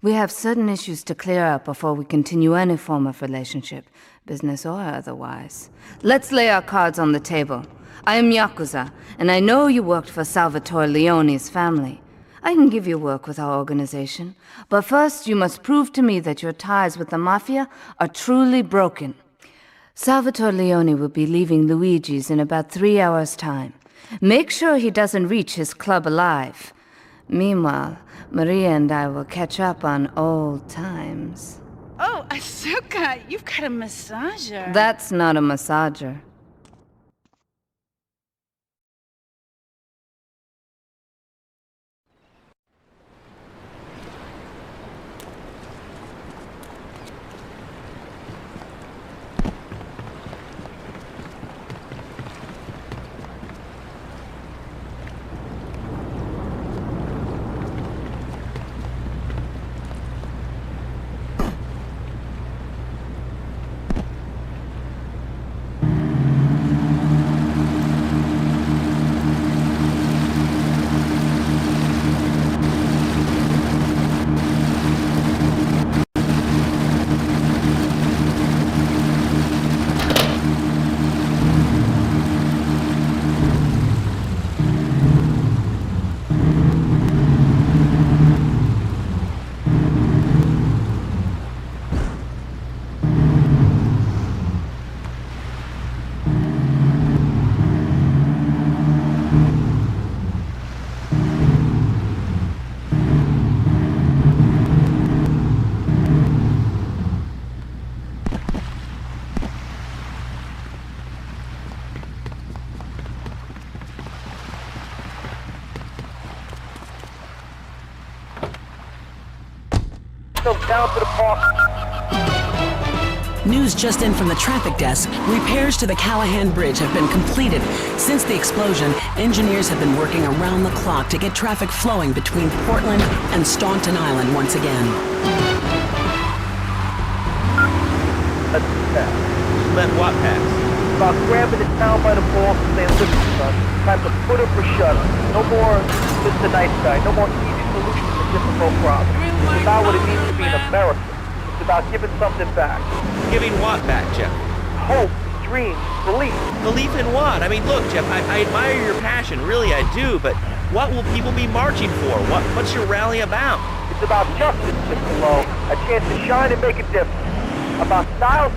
We have certain issues to clear up before we continue any form of relationship, business or otherwise. Let's lay our cards on the table. I am Yakuza, and I know you worked for Salvatore Leone's family. I can give you work with our organization, but first you must prove to me that your ties with the Mafia are truly broken. Salvatore Leone will be leaving Luigi's in about 3 hours' time. Make sure he doesn't reach his club alive. Meanwhile, Maria and I will catch up on old times. Oh, Asuka, you've got a massager. That's not a massager. Down to the park. News just in from the traffic desk. Repairs to the Callahan Bridge have been completed. Since the explosion, engineers have been working around the clock to get traffic flowing between Portland and Staunton Island once again. Let's pass. Let what pass? About grabbing the town by the balls and saying, listen, son, time to put up or shut up. No more Mr. Nice Guy. No more easy solutions to difficult problems. It's about what it means to be an American. It's about giving something back. Giving what back, Jeff? Hope, dreams, belief. Belief in what? I mean, look, Jeff, I admire your passion, really I do, but what will people be marching for? What's your rally about? It's about justice, Mr. Lowe. A chance to shine and make a difference. About style.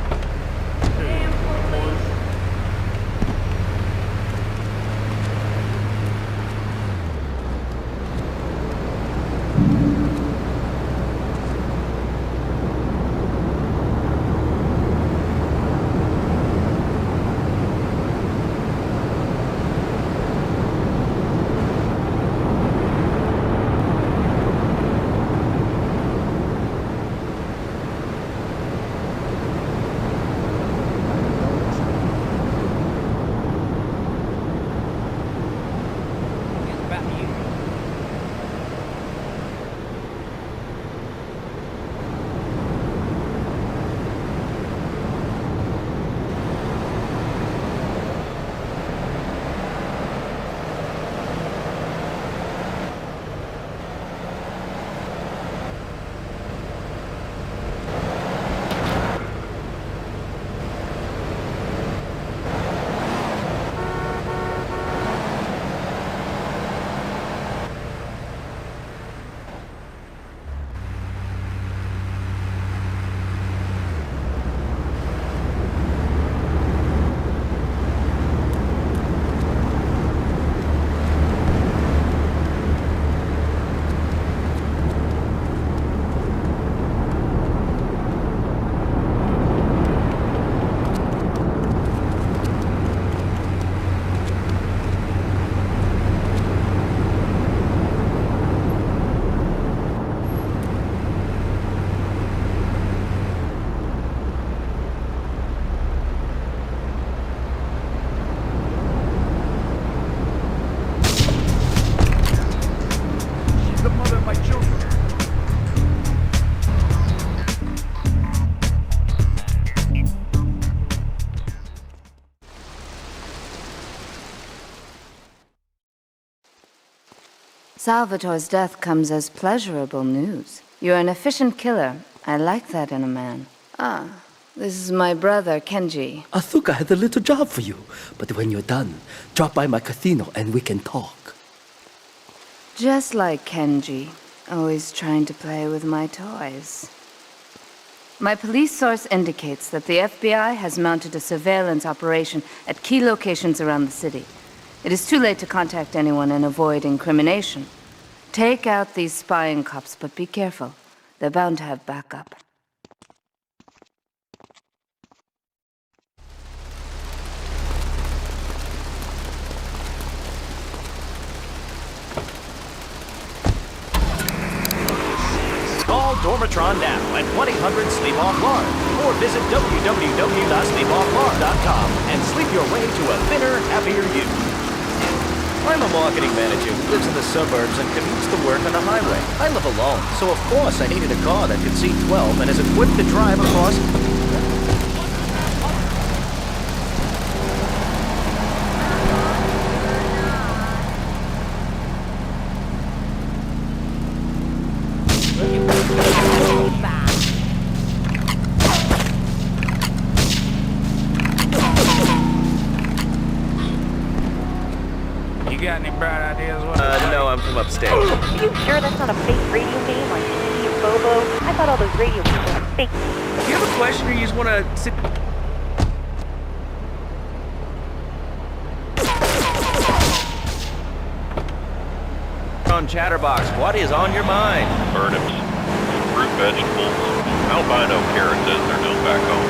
Salvatore's death comes as pleasurable news. You're an efficient killer. I like that in a man. Ah, this is my brother, Kenji. Asuka has a little job for you, but when you're done, drop by my casino and we can talk. Just like Kenji, always trying to play with my toys. My police source indicates that the FBI has mounted a surveillance operation at key locations around the city. It is too late to contact anyone and avoid incrimination. Take out these spying cops, but be careful. They're bound to have backup. Call Dormatron now at 1-800-SLEEP-OFF-LARD or visit www.sleepofflard.com and sleep your way to a thinner, happier you. I'm a marketing manager who lives in the suburbs and commutes to work on the highway. I live alone, so of course I needed a car that could seat 12 and is equipped to drive across... You got any bright ideas? No, I'm from upstate. Are you sure that's not a fake radio name like Steve Bobo? I thought all those radio people were fake. Do you have a question or you just want to sit... On Chatterbox, what is on your mind? Turnips, root vegetables, albino carrots as they're known back home.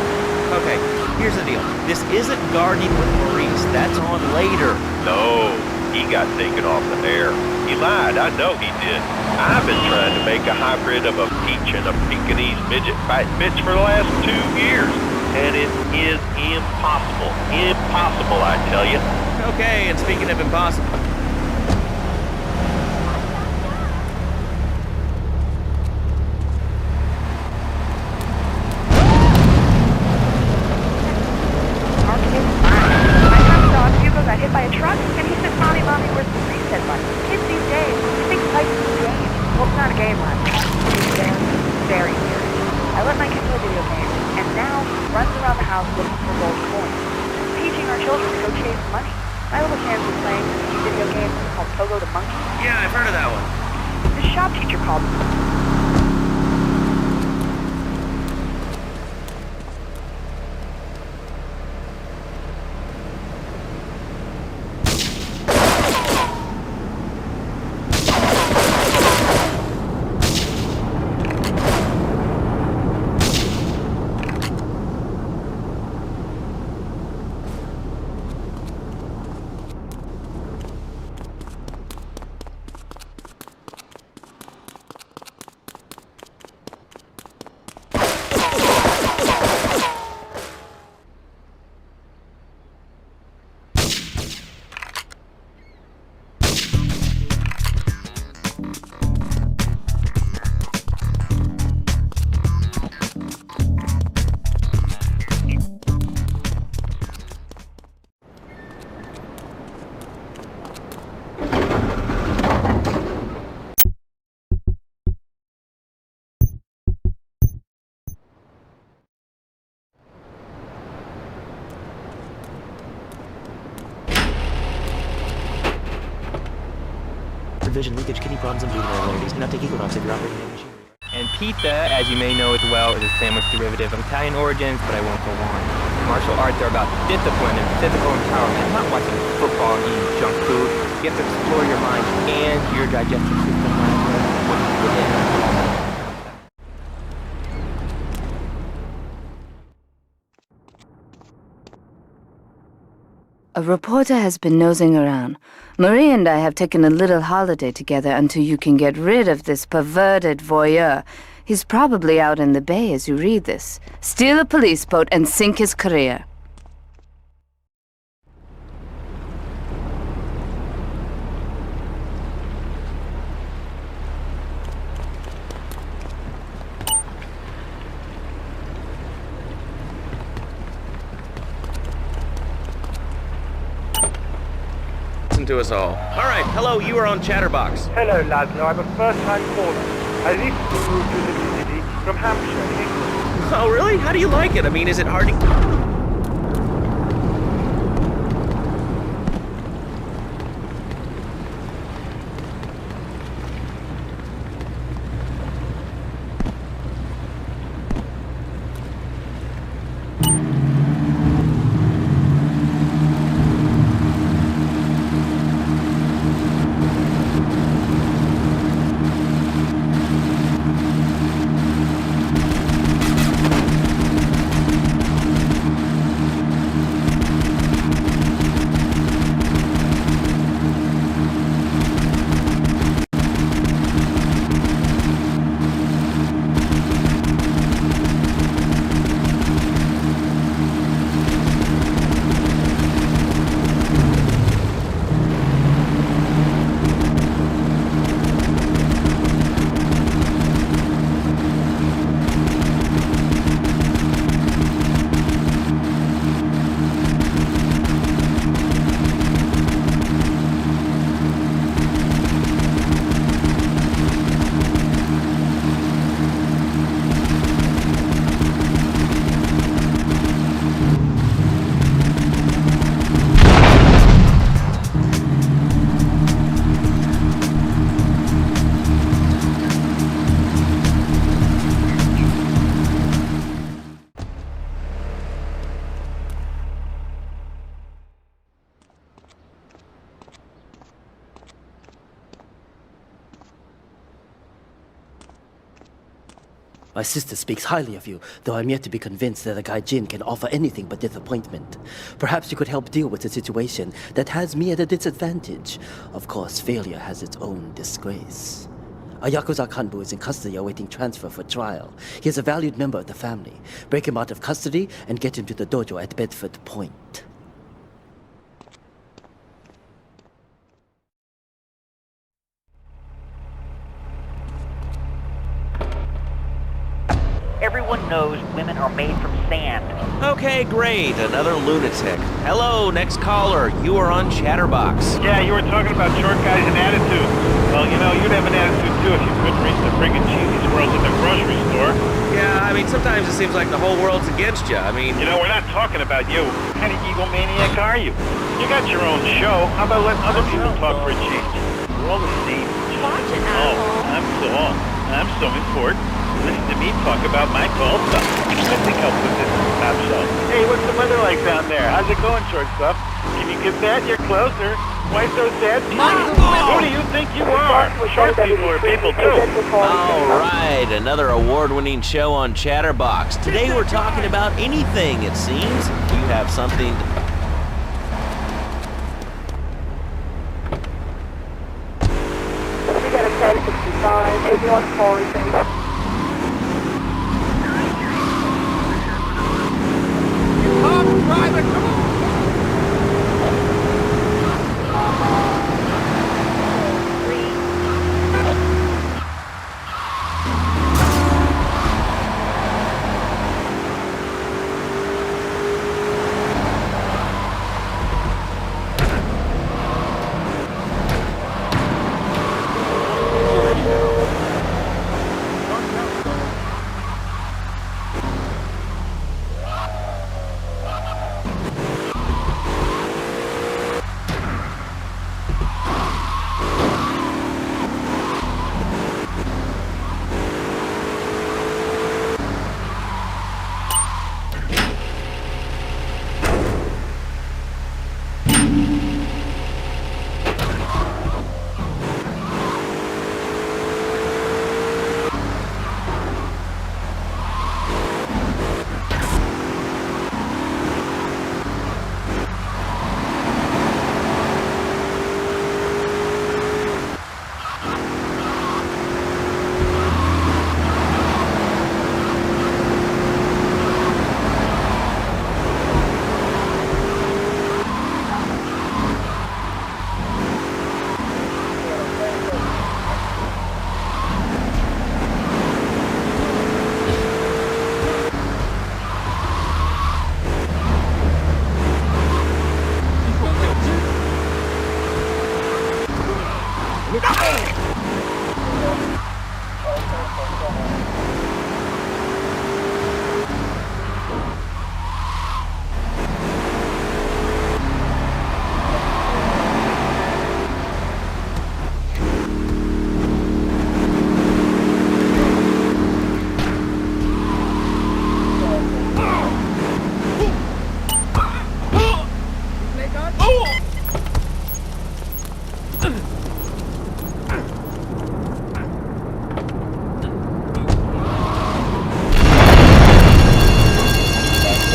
Okay, here's the deal. This isn't Gardening with Maurice. That's on later. No, he got taken off the air. He lied, I know he did. I've been trying to make a hybrid of a peach and a Pekingese midget fight bitch for the last 2 years. And it is impossible. Impossible, I tell you. Okay, and speaking of impossible... Hit by a truck, and he said, Mommy, where's the reset button? Kids these days, they think life is a game. Well, it's not a game, lad. It's very, very serious. I let my kids play video games, and now he runs around the house looking for gold coins. Teaching our children to go chase money. My little hands were playing this video game called Pogo the Monkey. Yeah, I've heard of that one. The shop teacher called me. Vision leakage, kidney problems, and breathing irregularities. Do not take Equinox if you're operating a machinery. And pizza, as you may know as well, is a sandwich derivative of Italian origins, but I won't go on. Martial arts are about discipline and physical empowerment, not watching football and eating junk food. You have to explore your mind and your digestive system. A reporter has been nosing around. Marie and I have taken a little holiday together until you can get rid of this perverted voyeur. He's probably out in the bay as you read this. Steal a police boat and sink his career. To us all. All right, hello, you are on Chatterbox. Hello, Laszlo. I'm a first-time caller. I recently moved to the community from Hampshire, England. Oh, really? How do you like it? I mean, is it hard to... My sister speaks highly of you, though I'm yet to be convinced that a guy Jin can offer anything but disappointment. Perhaps you could help deal with a situation that has me at a disadvantage. Of course, failure has its own disgrace. A Yakuza Kanbu is in custody awaiting transfer for trial. He is a valued member of the family. Break him out of custody and get him to the dojo at Bedford Point. Everyone knows women are made from sand. Okay, great. Another lunatic. Hello, next caller. You are on Chatterbox. Yeah, you were talking about short guys and attitude. Well, you know, you'd have an attitude too if you couldn't reach the friggin' cheesy squirrels at the grocery store. Yeah, I mean, sometimes it seems like the whole world's against you. I mean... You know, we're not talking about you. What kind of egomaniac are you? You got your own show. How about letting other people talk for a change? We're all the same. Watch it, Oh, I'm so important. Listen to me talk about my tall stuff. I think I'll put this in the top shelf. Hey, what's the weather like down there? How's it going, short stuff? Can you get that? You're closer. Why so sad? Who do you think you are? Short people are people too. All right, another award-winning show on Chatterbox. Today we're talking about anything, it seems. You have something... We got a 1065, if you want to call anything. Driver, come on!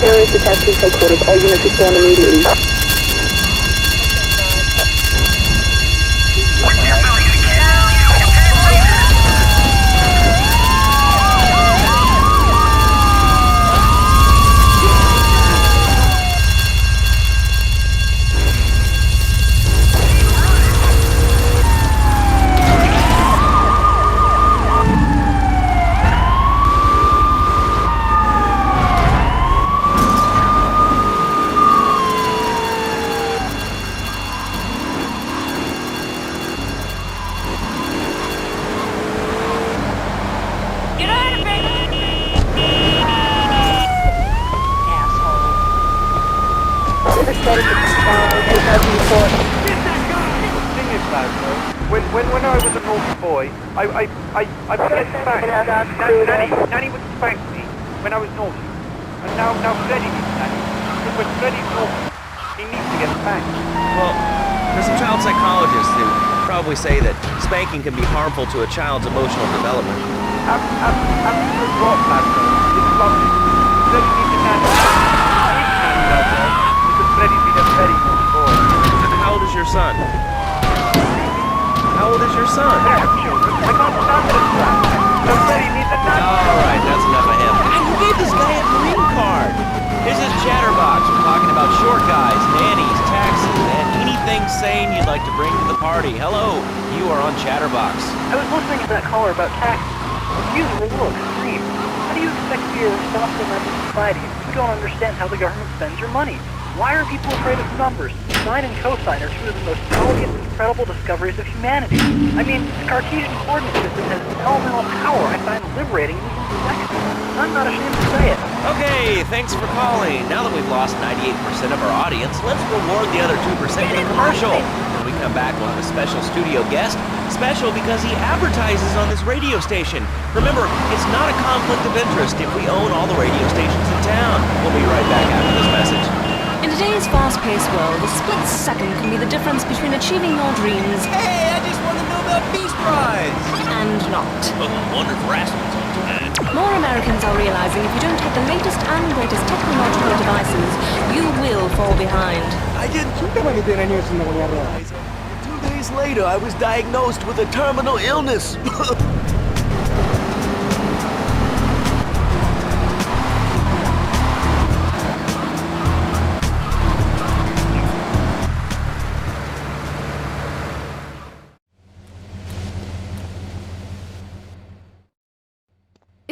Terrorist attack to headquarters. All units respond immediately. When I was a naughty boy, I began to spank. Nanny would spank me when I was naughty. And now Freddy needs Nanny. Because when Freddy's naughty, he needs to get spanked. Well, there's some child psychologists who probably say that spanking can be harmful to a child's emotional development. Absolute rot, Laszlo. It's lovely. Freddy needs a nanny. Because Freddy's been a very naughty boy. How old is your son? How old is your son? They have children. I can't stand this crap. So Freddy needs a nanny. Alright, that's enough of him. You gave this guy a green card. Here's his chatterbox. We're talking about short guys, nannies, taxes, and anything sane you'd like to bring to the party. Hello, you are on Chatterbox. I was listening to that caller about taxes. Views are a little extreme. How do you expect to be a responsible member of society if you don't understand how the government spends your money? Why are people afraid of numbers? Sine and cosine are two of the most elegant and incredible discoveries of humanity. I mean, the Cartesian coordinate system has elemental power I find liberating and even sexy. I'm not ashamed to say it. Okay, thanks for calling. Now that we've lost 98% of our audience, let's reward the other 2% with a commercial. When we come back, we'll have a special studio guest. Special because he advertises on this radio station. Remember, it's not a conflict of interest if we own all the radio stations in town. We'll be right back after this message. In today's fast-paced world, a split second can be the difference between achieving your dreams... Hey, I just won the Nobel Peace Prize! ...and not. Oh, wonderful rascals on time. More Americans are realizing if you don't have the latest and greatest technological devices, you will fall behind. I didn't realize. 2 days later, I was diagnosed with a terminal illness.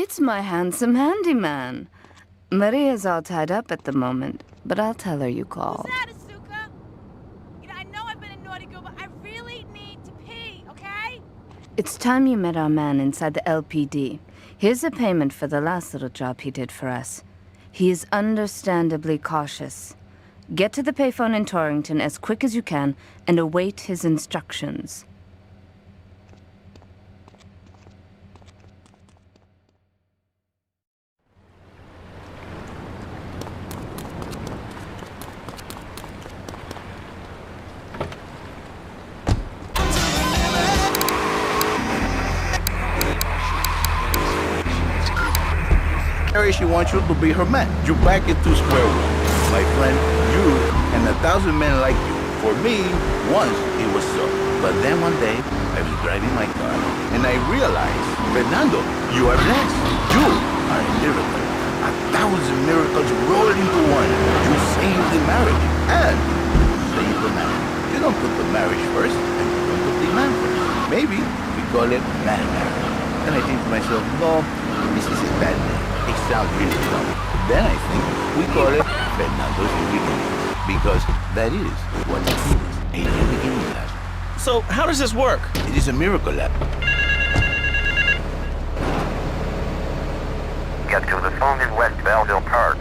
It's my handsome handyman. Maria's all tied up at the moment, but I'll tell her you called. What's that, Asuka? You know, I know I've been a naughty girl, but I really need to pee, okay? It's time you met our man inside the LPD. Here's a payment for the last little job he did for us. He is understandably cautious. Get to the payphone in Torrington as quick as you can and await his instructions. She wants you to be her man. You're back into square one. My friend, you and 1,000 men like you. For me, once it was so. But then one day, I was driving my car, and I realized, Fernando, you are blessed. You are a miracle. 1,000 miracles rolled into one. You saved the marriage, and saved the man. You don't put the marriage first, and you don't put the man first. Maybe we call it man marriage. And I think to myself, no, this is a bad name. It sounds really dumb. Then I think we call it Fernando's New Beginnings. Because that is what it is. A new beginning lab. So, how does this work? It is a miracle lab. Get to the phone in West Belleville Park.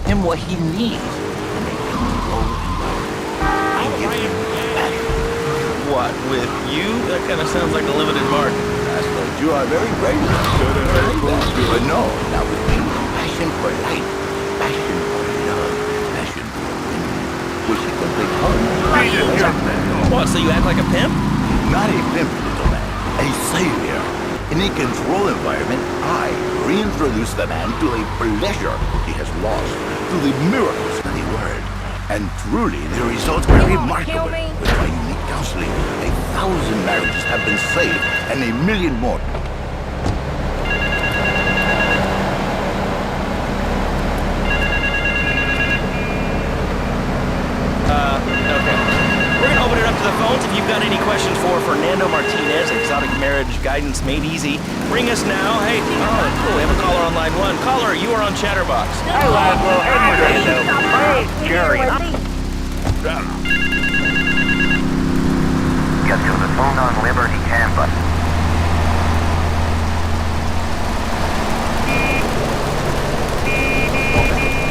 And what he needs to make him grow and grow. I give him passion. What, with you? That kind of sounds like a limited market. That's what you are very brave. But no, not with me. Passion for life. Passion for love. Passion for women. Which he can take home. What, so you act like a pimp? Not a pimp, little man. A savior. In a control environment, I reintroduce the man to a pleasure he has lost, to the miracles of the world. And truly, the results are remarkable. With my unique counseling, 1,000 marriages have been saved, and 1 million more. Okay. We're gonna open it up to the phones. If you've got any questions for Fernando Martinez, Exotic Marriage Guidance Made Easy, ring us now. Hey, cool, we have a caller on line 1. Caller, you are on Chatterbox. Hi, Laszlo. Hey, Fernando. Hey, Jerry. Get to the phone on Liberty campus.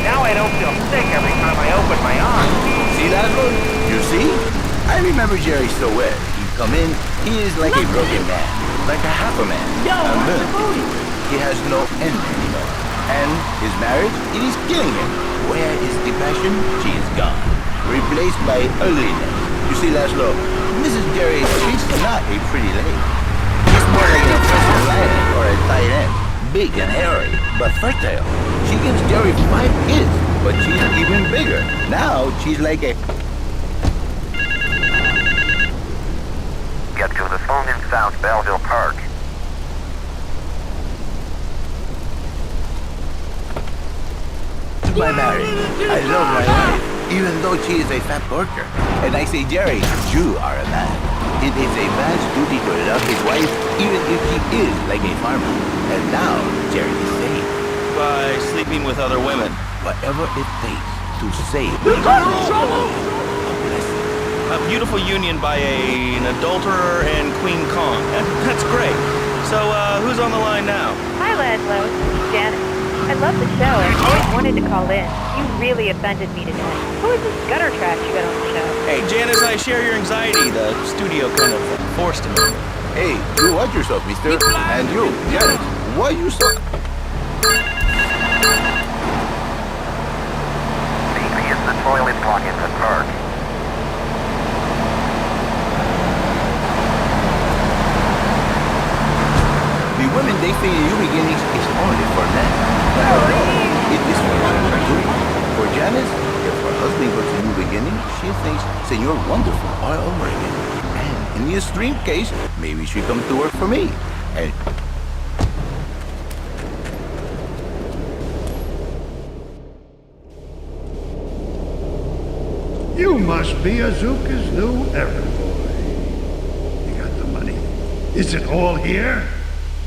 Now I don't feel sick every time I open my eyes. See that one? You see? I remember Jerry so well. He'd come in, he is like a broken man, like a half a man. A moon. He has no end anymore. And his marriage, it is killing him. Where is the passion? She is gone. Replaced by ugliness. You see, Laszlo, Mrs. Jerry, she's not a pretty lady. She's more like an offensive lion or a tight end. Big and hairy, but fertile. She gives Jerry 5 kids, but she's even bigger. Now, she's like a... Get to the phone in South Belleville Park. My marriage. I love my wife, even though she is a fat worker. And I say, Jerry, you are a man. It is a man's duty to love his wife, even if she is like a farmer. And now, Jerry is saved. By sleeping with other women. Whatever it takes to save. You got in trouble! A beautiful union by an adulterer and Queen Kong. That's great. So, who's on the line now? Hi, Laszlo. It's Janet. I love the show. I've always wanted to call in. You really offended me today. Who is this gutter trash you got on the show? Hey, Janice, I share your anxiety. The studio kind of forced me. Hey, you watch yourself, mister. And you, Janet, why you so... Maybe it's the toilet block in the park. The women they say in new beginnings is only for men. But no, it is for her too. For Janice, if her husband goes to new beginning, she thinks Senor Wonderful all over again. And in the extreme case, maybe she come to work for me. And you must be Azuka's new errand boy. You got the money. Is it all here?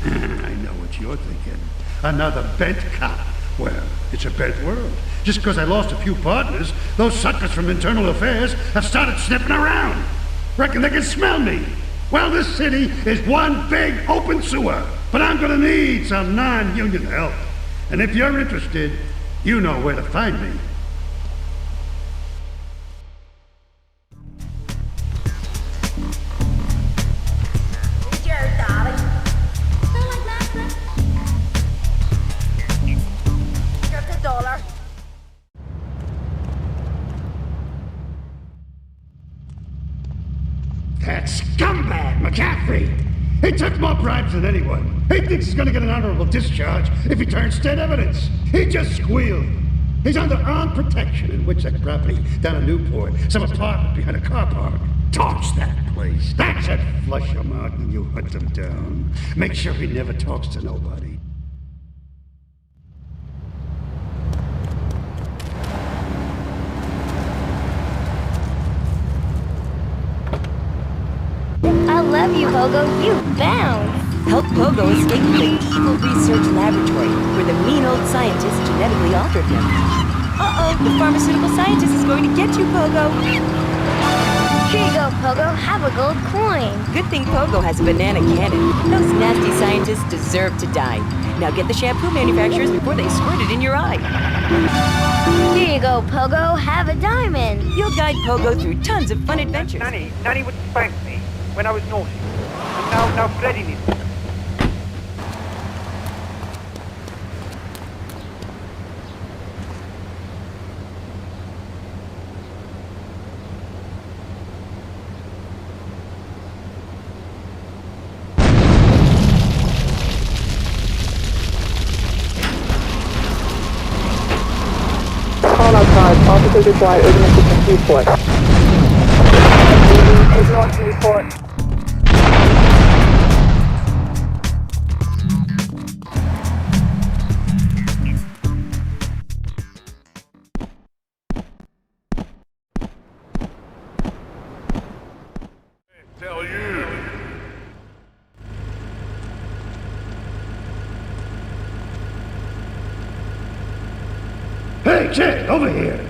I know what you're thinking. Another bent cop. Well, it's a bent world. Just because I lost a few partners, those suckers from Internal Affairs have started sniffing around. Reckon they can smell me. Well, this city is one big open sewer. But I'm gonna need some non-union help. And if you're interested, you know where to find me. That scumbag, McCaffrey! He took more bribes than anyone. He thinks he's gonna get an honorable discharge if he turns state evidence. He just squealed. He's under armed protection in Witchek property down in Newport. Some apartment behind a car park. Torch that place. That's it. Flush him out when you hunt him down. Make sure he never talks to nobody. I love you, Pogo. You bounce. Help Pogo escape from the evil research laboratory where the mean old scientist genetically altered him. Uh-oh, the pharmaceutical scientist is going to get you, Pogo. Here you go, Pogo. Have a gold coin. Good thing Pogo has a banana cannon. Those nasty scientists deserve to die. Now get the shampoo manufacturers before they squirt it in your eye. Here you go, Pogo. Have a diamond. You'll guide Pogo through tons of fun adventures. Nanny would spank me when I was naughty. And now Freddy needs me. Officers require urgent assistance. Report. Take north to report. Tell you. Hey, Jay, over here.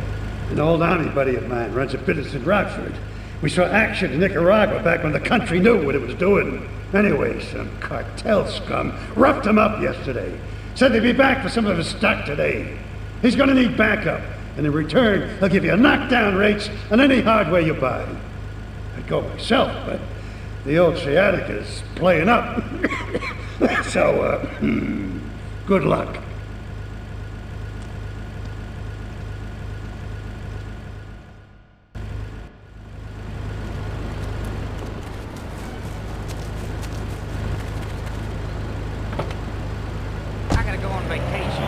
An old army buddy of mine runs a business in Rockford. We saw action in Nicaragua back when the country knew what it was doing. Anyway, some cartel scum roughed him up yesterday. Said they'd be back for some of his stock today. He's gonna need backup, and in return, he'll give you knockdown rates on any hardware you buy. I'd go myself, but the old sciatica's playing up. So, good luck. I gotta go on vacation.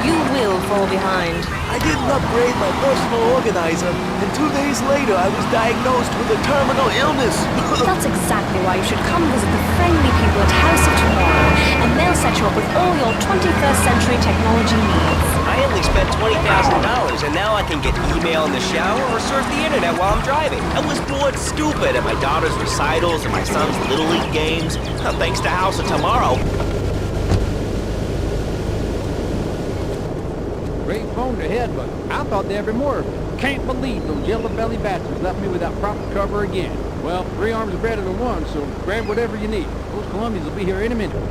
You will fall behind. I didn't upgrade my personal organizer, and 2 days later I was diagnosed with a terminal illness. That's exactly why you should come visit the friendly people at House of Tomorrow, and they'll set you up with all your 21st century technology needs. I only spent $20,000, and now I can get email in the shower or surf the internet while I'm driving. I was bored stupid at my daughter's recitals and my son's Little League games. Thanks to House of Tomorrow. Great phone to head, but I thought there'd be more. Can't believe those yellow-belly bastards left me without proper cover again. Well, 3 arms are better than 1, so grab whatever you need. Those Colombians will be here any minute.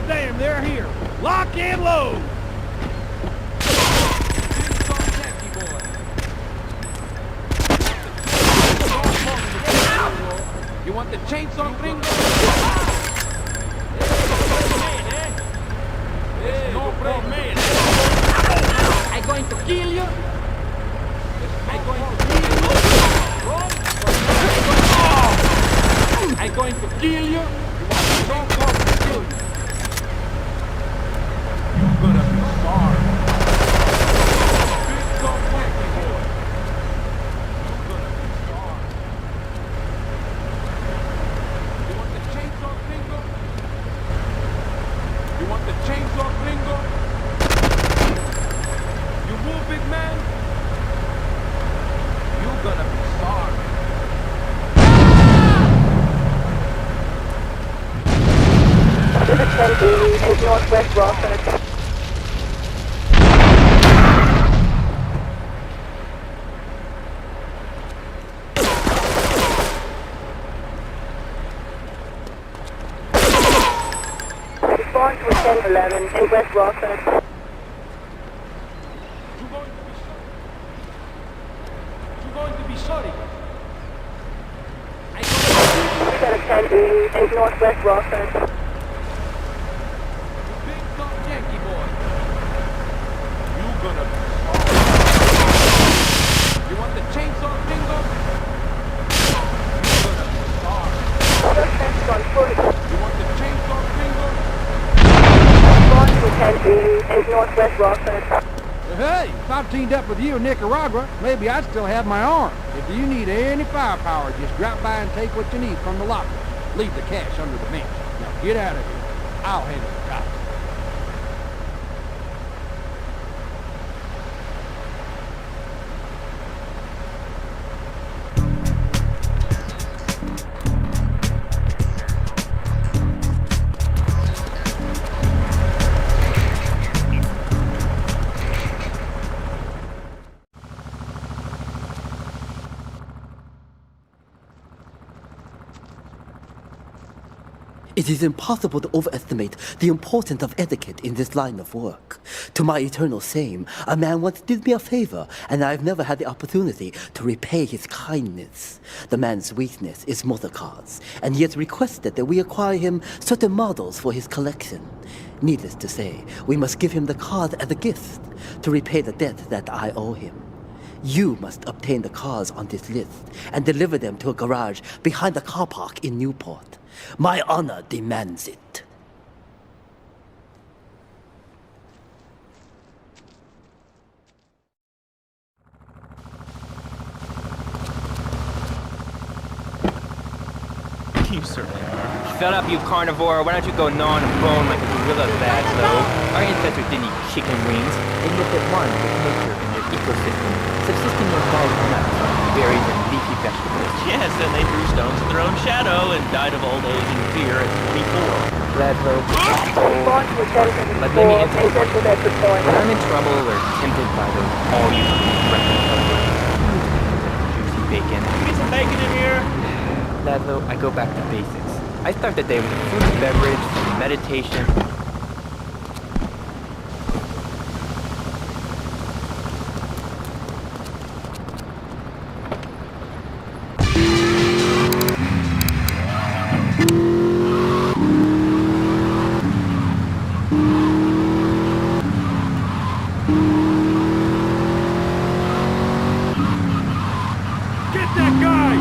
Damn, they're here. Lock and load. You want the chainsaw thing? I'm going to kill you. I'm going to kill you. I'm going to kill you. Don't call me to kill you. You're gonna be sorry. Big dog wacky boy. You're gonna be sorry. You want the chainsaw bingo? You want the chainsaw bingo? You move, big man? You're gonna be sorry. Take northwest Rockford. Respond to a 1011 to West Rockford. You're going to be sorry. Set of 1080, take northwest Rockford. You want the chainsaw bingo? You want the chainsaw bingo? Respond to a 1080, take northwest Rockford. Hey, if I'm teamed up with you in Nicaragua, maybe I'd still have my arm. If you need any firepower, just drop by and take what you need from the locker. Leave the cash under the bench. Now get out of here. I'll handle the cops. is impossible to overestimate the importance of etiquette in this line of work. To my eternal shame, a man once did me a favor, and I've never had the opportunity to repay his kindness. The man's weakness is motor cars, and he has requested that we acquire him certain models for his collection. Needless to say, we must give him the cars as a gift to repay the debt that I owe him. You must obtain the cars on this list and deliver them to a garage behind the car park in Newport. My honor demands it. You certainly are. Shut up, you carnivore. Why don't you go gnaw on a bone like a gorilla, that though? Our ancestors didn't eat chicken wings. They lived at one with nature and their ecosystem, subsisting on wild nuts, berries, and leafy vegetables. Yes, and they threw stones at their own shadow and died of old age and fear at 24. Gladlow. But let me answer the question. When I'm in trouble or tempted by those all-you-can-eat breakfast juicy bacon. Give me some bacon in here. Ladlo, I go back to basics. I start the day with a fruit and beverage, meditation. Get that guy!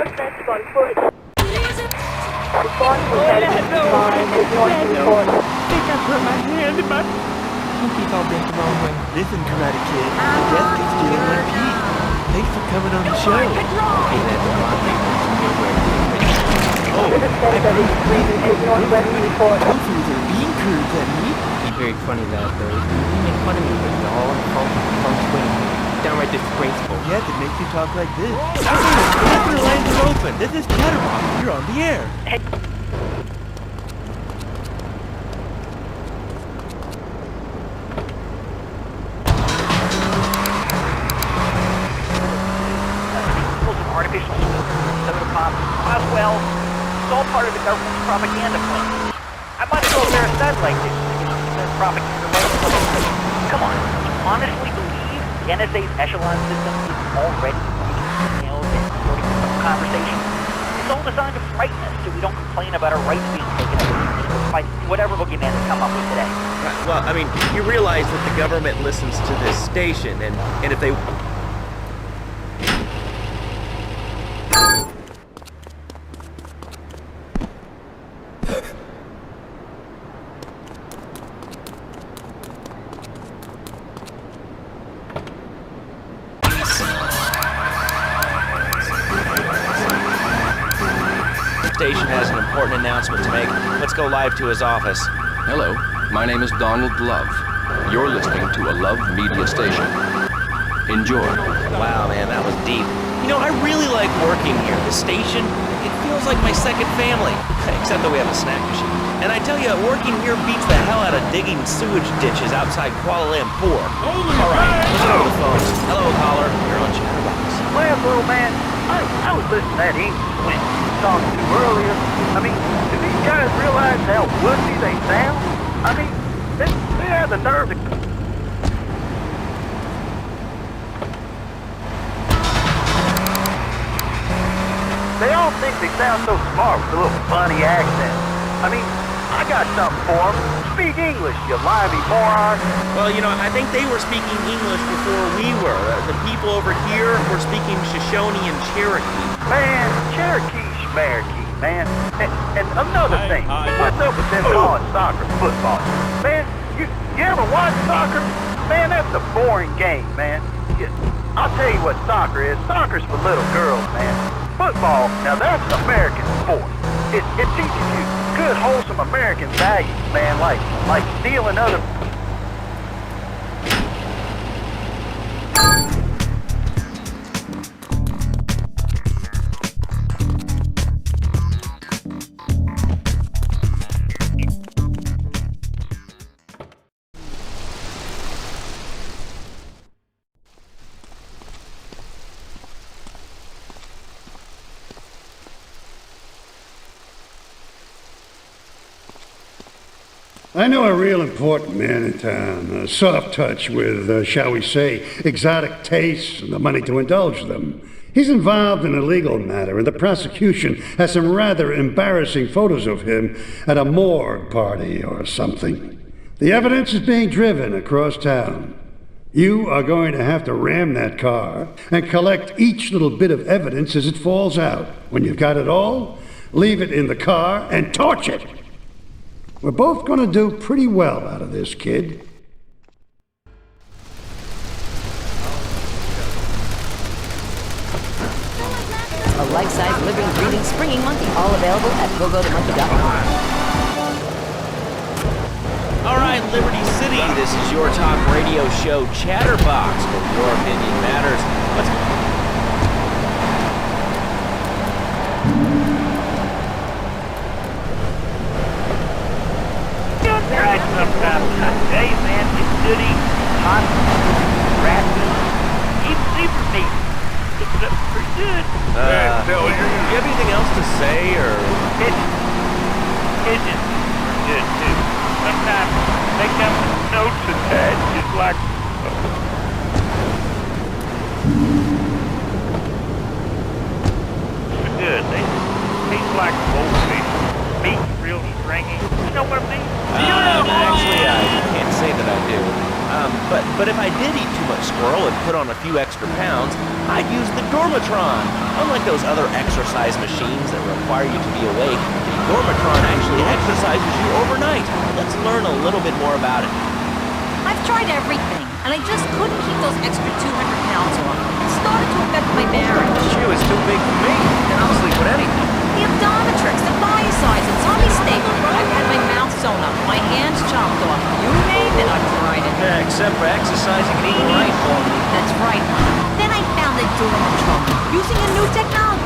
Suspect on foot. Respond to 10-5 is North Newport. I think I put my hand in my... Pinky's all bent the wrong way. Listen, Karate Kid, death gets you in one piece. Thanks for coming on the show. Hey, that's a lot of Oh, is Northwest Newport. those are bean curds at me. You're very funny, lad, though. You make fun of me, but it's all feng shui. Downright disgraceful. Yes, it makes you talk like this. The lines are open. This is Chatterbox. You're on the air. Hey. Artificial soda pop, well, it's all part of the government's propaganda plan. I might as well wear a satellite dish to get the propaganda right. Come on, you honestly believe the NSA's echelon system is already emails and recording some conversation? It's all designed to frighten us so we don't complain about our rights being taken away by whatever boogeyman they come up with today. Right, well, I mean, you realize that the government listens to this station, and if they... station has an important announcement to make. Let's go live to his office. Hello, my name is Donald Love. You're listening to a Love Media station. Enjoy. Wow, man, that was deep. You know, I really like working here. The station, it feels like my second family. Except that we have a snack machine. And I tell you, working here beats the hell out of digging sewage ditches outside Kuala Lumpur. All right, let's go to the phones. Hello, caller. You're on Chatterbox. Well, little man, I was listening to that English when you talked to earlier. I mean, do these guys realize how wussy they sound? I mean, they have the nerve to... They sound so smart with a little funny accent. I mean, I got something for them. Speak English, you limey moron. Well, you know, I think they were speaking English before we were. The people over here were speaking Shoshone and Cherokee. Man, Cherokee, Schmerokee, man. And another thing, what's up with them calling soccer football? Man, you ever watch soccer? Man, that's a boring game, man. I'll tell you what soccer is. Soccer's for little girls, man. Football, now that's American sport. It teaches you good, wholesome American values, man, like stealing other... I know a real important man in town, a soft touch with, shall we say, exotic tastes and the money to indulge them. He's involved in a legal matter, and the prosecution has some rather embarrassing photos of him at a morgue party or something. The evidence is being driven across town. You are going to have to ram that car and collect each little bit of evidence as it falls out. When you've got it all, leave it in the car and torch it. We're both going to do pretty well out of this, kid. A life-size, living, breathing, springing monkey, all available at pogothemonkey.com. All right, Liberty City, this is your talk radio show Chatterbox, where your opinion matters. Let's go. Right, sometimes. Hey, man, it's goody, hot, rasping, even super meat. It's pretty good. Do you have anything else to say, or? Pigeons are good, too. Sometimes they come with notes attached, just like... They're good. They taste like goldfish. Meat real stringy. You know what I mean? Actually, I can't say that I do. But if I did eat too much squirrel and put on a few extra pounds, I'd use the Dormatron. Unlike those other exercise machines that require you to be awake, the Dormatron actually exercises you overnight. Let's learn a little bit more about it. I've tried everything, and I just couldn't keep those extra 200 pounds off. It started to affect my marriage. She was too big for me, and I'll sleep with anything. The Abdometrix, the Biocides, the tummy stable. I've had my mouth sewn up, my hands chopped off. You name it, I've tried it. Yeah, except for exercising and eating right for me. That's right, honey. Then I found the Dormatron, using a new technology.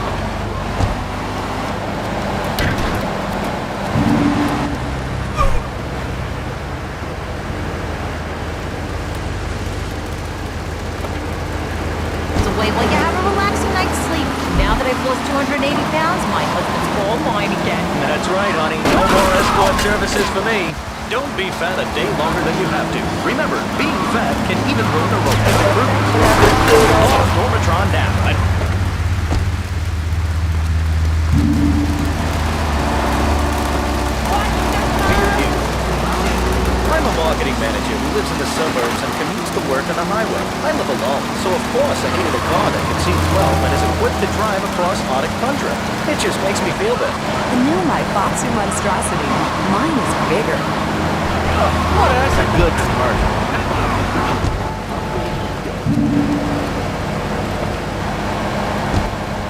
Wait while you have a relaxing night's sleep. Now that I've lost 280 pounds, my husband's all mine again. That's right, honey. No more escort services for me. Don't be fat a day longer than you have to. Remember, being fat can even ruin a romantic group. Call Dormatron now. I'm a marketing manager who lives in the suburbs and commutes to work on the highway. I live alone, so of course I needed a car that can see 12 and is equipped to drive across Arctic tundra. It just makes me feel better. The new my Foxy monstrosity. Mine is bigger. Oh, that's a good commercial.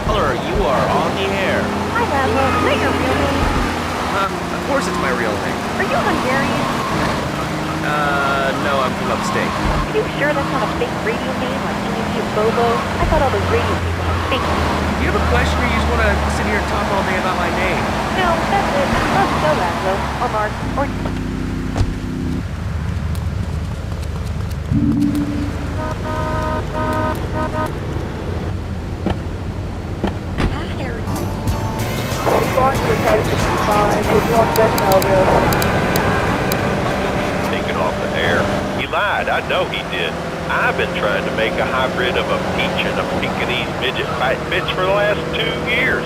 Color, you are on the air. Hi, Laszlo. Is that your real name? Of course it's my real name. Are you Hungarian? No, I'm from upstate. Are you sure that's not a fake radio name like TNT Bobo? I thought all those radio people had fake names. Do you have a question or you just want to sit here and talk all day about my name? No, that's it. Let's go, Laszlo. Or Mark. Or... Taken off the air. He lied. I know he did. I've been trying to make a hybrid of a peach and a Pekingese midget fight bitch for the last 2 years.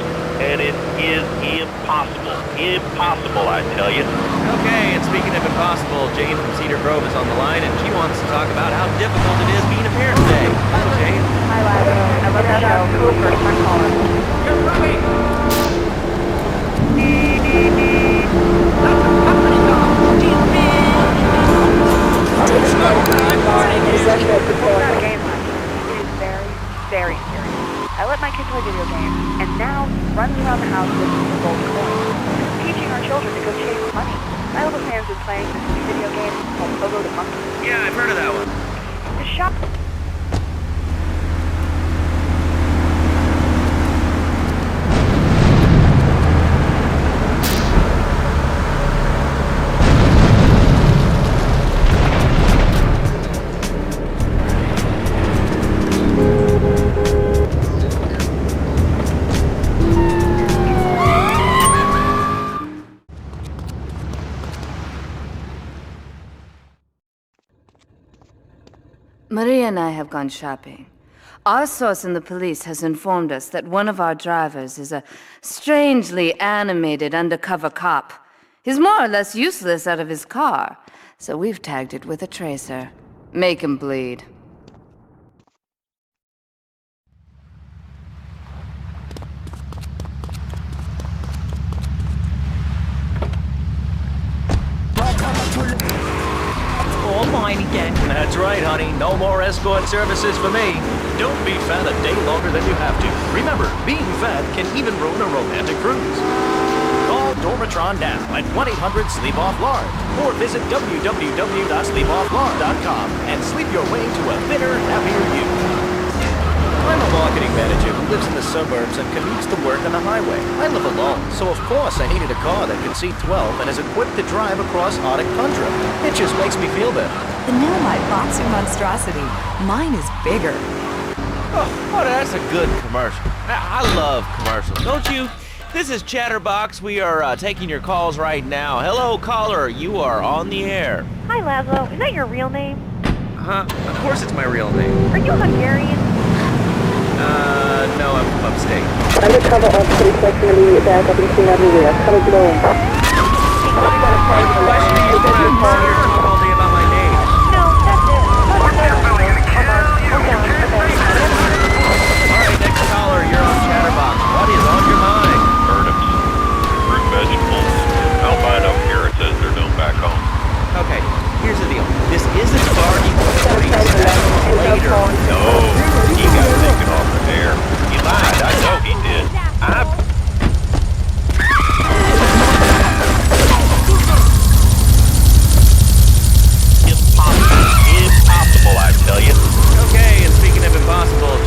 and it is impossible. Impossible, I tell you. Okay, and speaking of impossible, Jane from Cedar Grove is on the line, and she wants to talk about how difficult it is being a parent today. Hello, Jane. Hi, Lazlo. I love the show. First time caller. You're right. It's not a game much. It is very, very serious. I let my kid play video games, and now runs around the house looking for gold coins. Teaching our children to go chase money. My little Sam's been playing this new video game called Pogo the Monkey. Yeah, I've heard of that one. The shop... Maria and I have gone shopping. Our source in the police has informed us that one of our drivers is a strangely animated undercover cop. He's more or less useless out of his car, so we've tagged it with a tracer. Make him bleed. Oh, mine again. That's right, honey. No more escort services for me. Don't be fat a day longer than you have to. Remember, being fat can even ruin a romantic cruise. Call Dormatron now at 1-800-SLEEP-OFF-LARD or visit www.sleepofflard.com and sleep your way to a thinner, happier you. I'm a marketing manager who lives in the suburbs and commutes to work on the highway. I live alone, so of course I needed a car that can seat 12 and is equipped to drive across Arctic tundra. It just makes me feel better. The new my boxer monstrosity. Mine is bigger. Oh, that's a good commercial. I love commercials, don't you? This is Chatterbox. We are taking your calls right now. Hello, caller. You are on the air. Hi, Lazlo. Is that your real name? Huh? Of course it's my real name. Are you Hungarian? No, I'm from upstate. Undercover officer personally back up in Queen Avenue. Come along. All day about my name. No, that's it. All right, next caller. You're on Chatterbox. What is on your mind? Turnips, fruit vegetables, albino carrots as they're known back home. Okay, here's the deal. This isn't bargain later. No, he got taken off the air. He lied. I know he did. Impossible, I tell you. Okay, and speaking of impossible,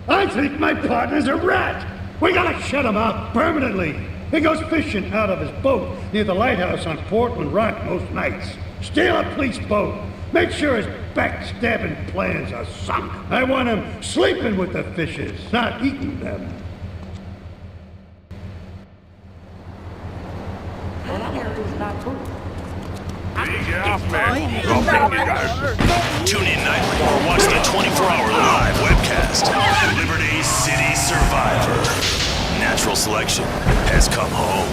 I think my partner's a rat. We gotta shut him up permanently. He goes fishing out of his boat near the lighthouse on Portland Rock most nights. Steal a police boat. Make sure his backstabbing plans are sunk. I want him sleeping with the fishes, not eating them. Tune in nightly or watch the 24-hour live webcast. Liberty City Survivor. Natural selection has come home.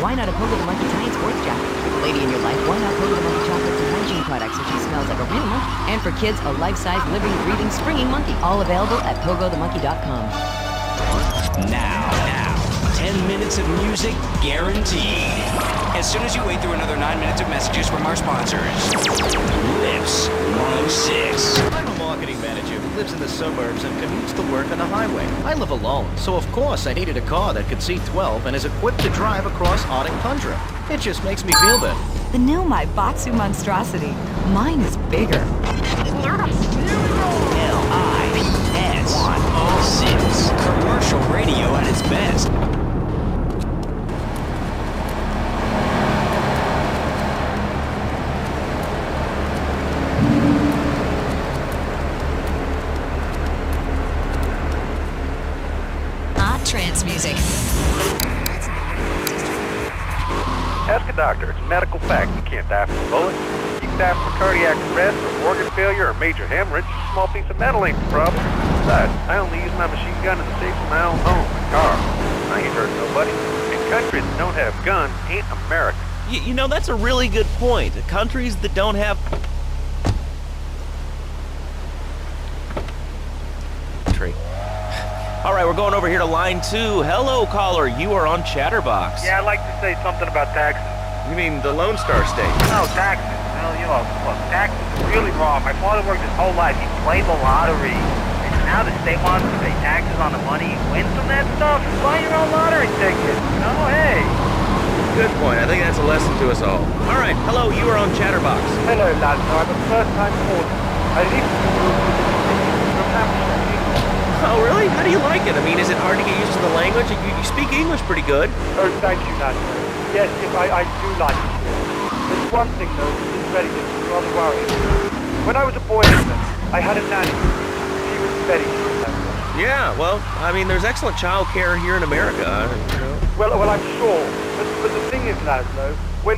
Why not a Pogo the Monkey Giant sports jacket? For the lady in your life, why not Pogo the Monkey chocolates and hygiene products so she smells like a real monkey? And for kids, a life-size, living, breathing, springing monkey. All available at pogothemonkey.com. Now, 10 minutes of music guaranteed. As soon as you wait through another 9 minutes of messages from our sponsors. Lips 106. I'm a marketing manager who lives in the suburbs and commutes to work on the highway. I live alone, so of course I needed a car that could seat 12 and is equipped to drive across Arctic tundra. It just makes me feel better. The new Maibatsu monstrosity. Mine is bigger. LIS-106. Commercial radio at its best. Trance music. Ask a doctor. It's a medical fact. You can't die from a bullet. You can die from a cardiac arrest or organ failure or major hemorrhage. A small piece of metal ain't the problem. Besides, I only use my machine gun in the safe of my own home, my car. I ain't hurt nobody. And countries that don't have guns ain't America. You know, that's a really good point. Countries that don't have... Tree. All right, we're going over here to line 2. Hello, caller. You are on Chatterbox. Yeah, I'd like to say something about taxes. You mean the Lone Star State? No, taxes. Well, you know, look, taxes are really wrong. My father worked his whole life. He played the lottery. And now the state wants to pay taxes on the money he wins from that stuff. Buy your own lottery ticket. No, hey. Good point. I think that's a lesson to us all. All right, hello. You are on Chatterbox. Hello, lads. I'm a first-time caller. I live from Hampshire. Oh, really? How do you like it? I mean, is it hard to get used to the language? You speak English pretty good. Oh, thank you, Nat. Yes, I do like it. There's one thing, though, that is very different, rather worrying. When I was a boy, I had a nanny. She was very good. Yeah, well, I mean, there's excellent child care here in America. You know. Well, I'm sure. But the thing is, Laszlo, when...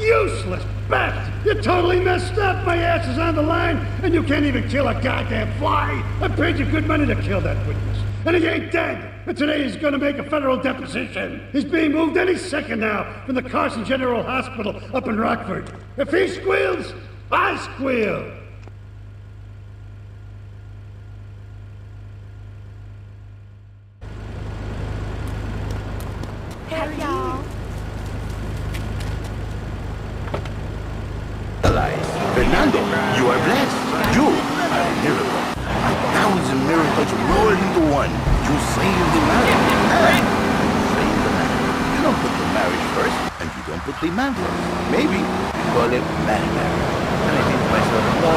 useless bastard! You're totally messed up! My ass is on the line, and you can't even kill a goddamn fly! I paid you good money to kill that witness, and he ain't dead! And today he's gonna make a federal deposition! He's being moved any second now from the Carson General Hospital up in Rockford. If he squeals, I squeal. Hey, y'all. Fernando, you are blessed. You are a miracle. 1,000 miracles rolled into one. You saved the marriage. Save the marriage. You don't put the marriage first, and you don't put the man first. Maybe you call it man marriage. And I think to myself, no,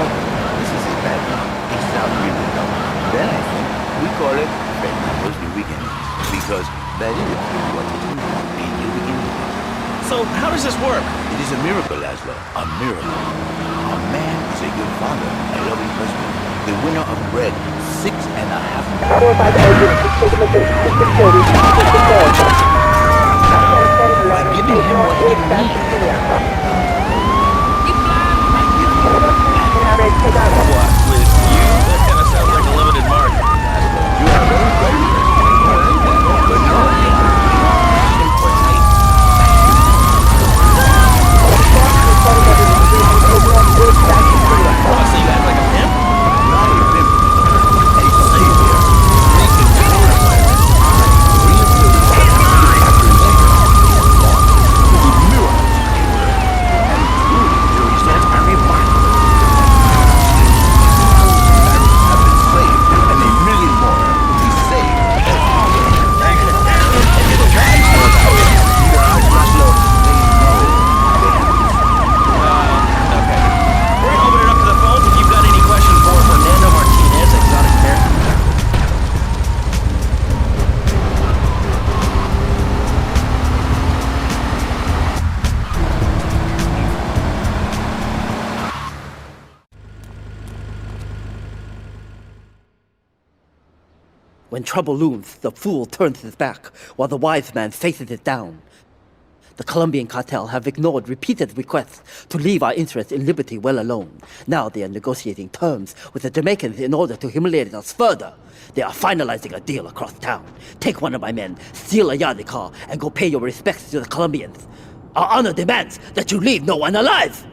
this is a bad name. It sounds really dumb. Then I think we call it Fernando's New Beginning. Because that is what it is. A new beginning. So, how does this work? It is a miracle, Laszlo. A miracle. A man is a good father, a loving husband, the winner of bread, 6.5 by giving him what he needs. What, with you? That kind of sounds like a limited market. You have very good but no. Oh, so you act like a pimp? Not a pimp. A savior. Making When trouble looms, the fool turns his back, while the wise man faces it down. The Colombian cartel have ignored repeated requests to leave our interests in liberty well alone. Now they are negotiating terms with the Jamaicans in order to humiliate us further. They are finalizing a deal across town. Take one of my men, steal a Yardley car, and go pay your respects to the Colombians. Our honor demands that you leave no one alive!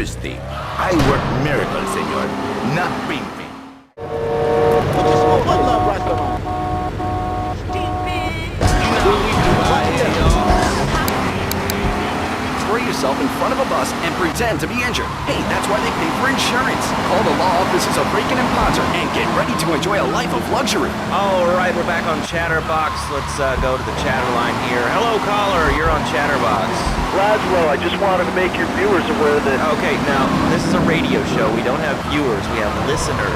Travesty. I work miracles, senor, not pimping. Throw yourself in front of a bus and pretend to be injured. Hey, that's why they pay for insurance. Call the law offices of Breakin' and Potter and get ready to enjoy a life of luxury. All right, we're back on Chatterbox. Let's go to the chatter line here. Hello, caller. You're on Chatterbox. Laszlo, I just wanted to make your viewers aware that... Okay, now, this is a radio show. We don't have viewers. We have listeners.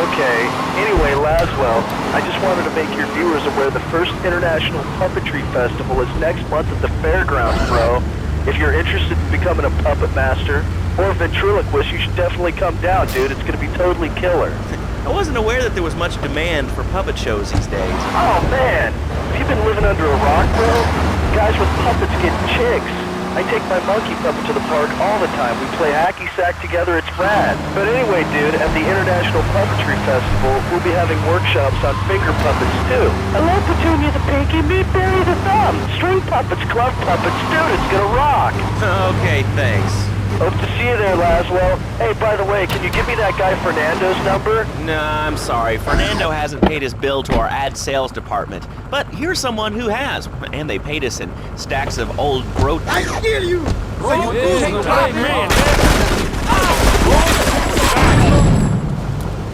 Okay. Anyway, Laszlo, I just wanted to make your viewers aware the first International Puppetry Festival is next month at the fairgrounds, bro. If you're interested in becoming a puppet master or a ventriloquist, you should definitely come down, dude. It's gonna be totally killer. I wasn't aware that there was much demand for puppet shows these days. Oh, man. Have you been living under a rock, bro? Guys with puppets get chicks. I take my monkey puppet to the park all the time. We play hacky sack together. It's rad. But anyway, dude, at the International Puppetry Festival, we'll be having workshops on finger puppets, too. Hello, Petunia the Pinky. Meet Barry the Thumb. String puppets, glove puppets. Dude, it's gonna rock. Okay, thanks. Hope to see you there, Laszlo. Hey, by the way, can you give me that guy Fernando's number? Nah, I'm sorry. Fernando hasn't paid his bill to our ad sales department. But here's someone who has, and they paid us in stacks of old growth. I steal you! So you take my man!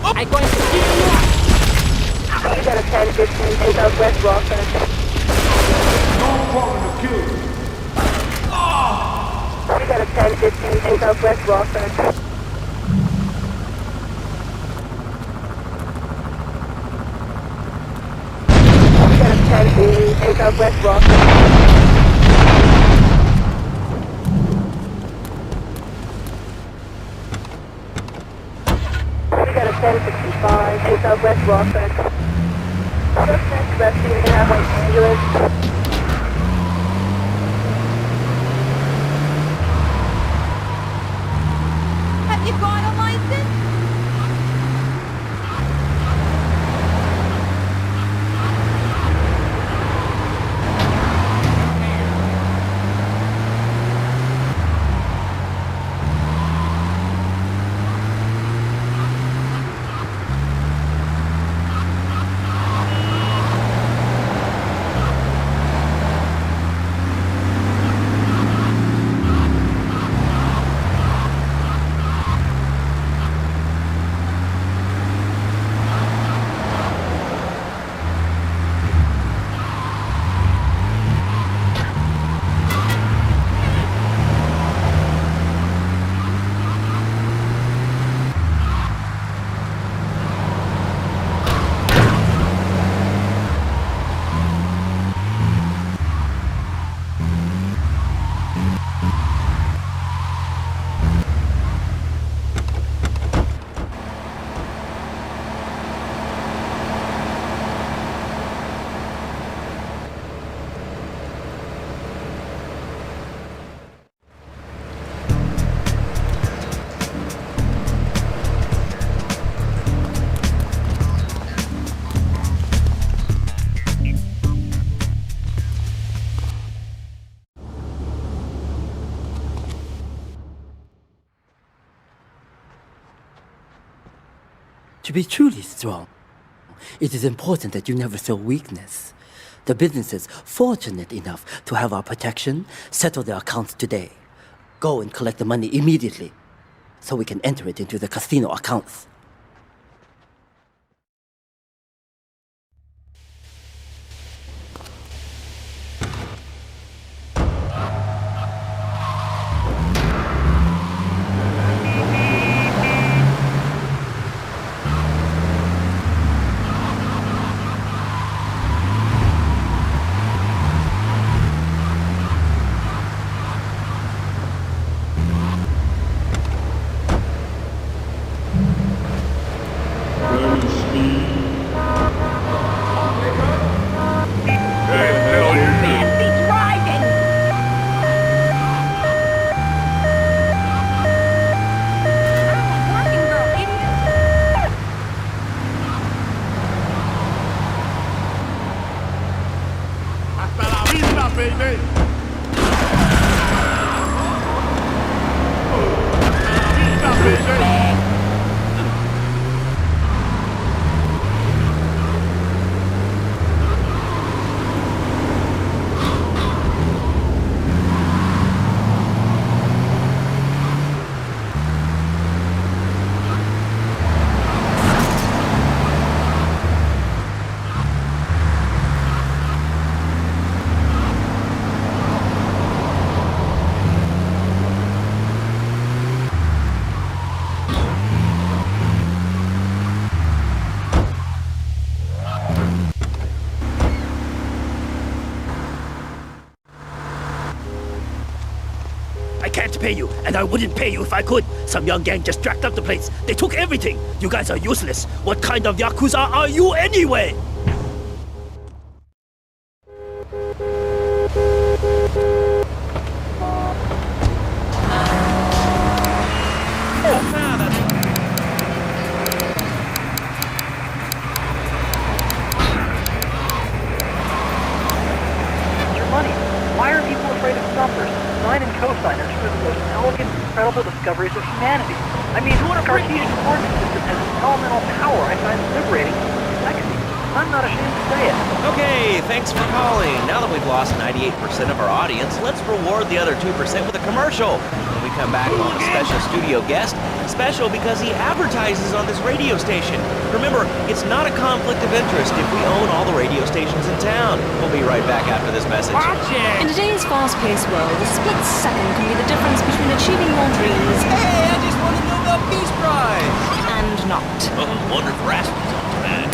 I'm going to steal you! You got a 10-15 take out West Rockford. Don't want to kill you. You got a 10-15 take out West Rockford. You got a 10-15 take out West Rockford. We got a 1065, take out West Rockford. Just next rescue in Los Angeles. Have you got a license? To be truly strong, it is important that you never show weakness. The businesses fortunate enough to have our protection settle their accounts today. Go and collect the money immediately, so we can enter it into the casino accounts. I can't pay you, and I wouldn't pay you if I could. Some young gang just jacked up the place. They took everything. You guys are useless. What kind of Yakuza are you anyway? Your money. Why are people afraid of numbers? Sine and cosine are two of the most elegant, incredible discoveries of humanity. I mean, the Cartesian coordinate system has an elemental power I find liberating and sexy. I'm not ashamed to say it. Okay, thanks for calling. Now that we've lost 98% of our audience, let's reward the other 2% with a commercial. When we come back, we'll have a special studio guest. Special because he advertises on this radio station. Remember, it's not a conflict of interest if we own all the radio stations in town. We'll be right back after this message. In today's fast-paced world, a split second can be the difference between achieving your dreams. Hey, I just won the Nobel Peace Prize! And not. Oh, wonder if Rasmus's up to that.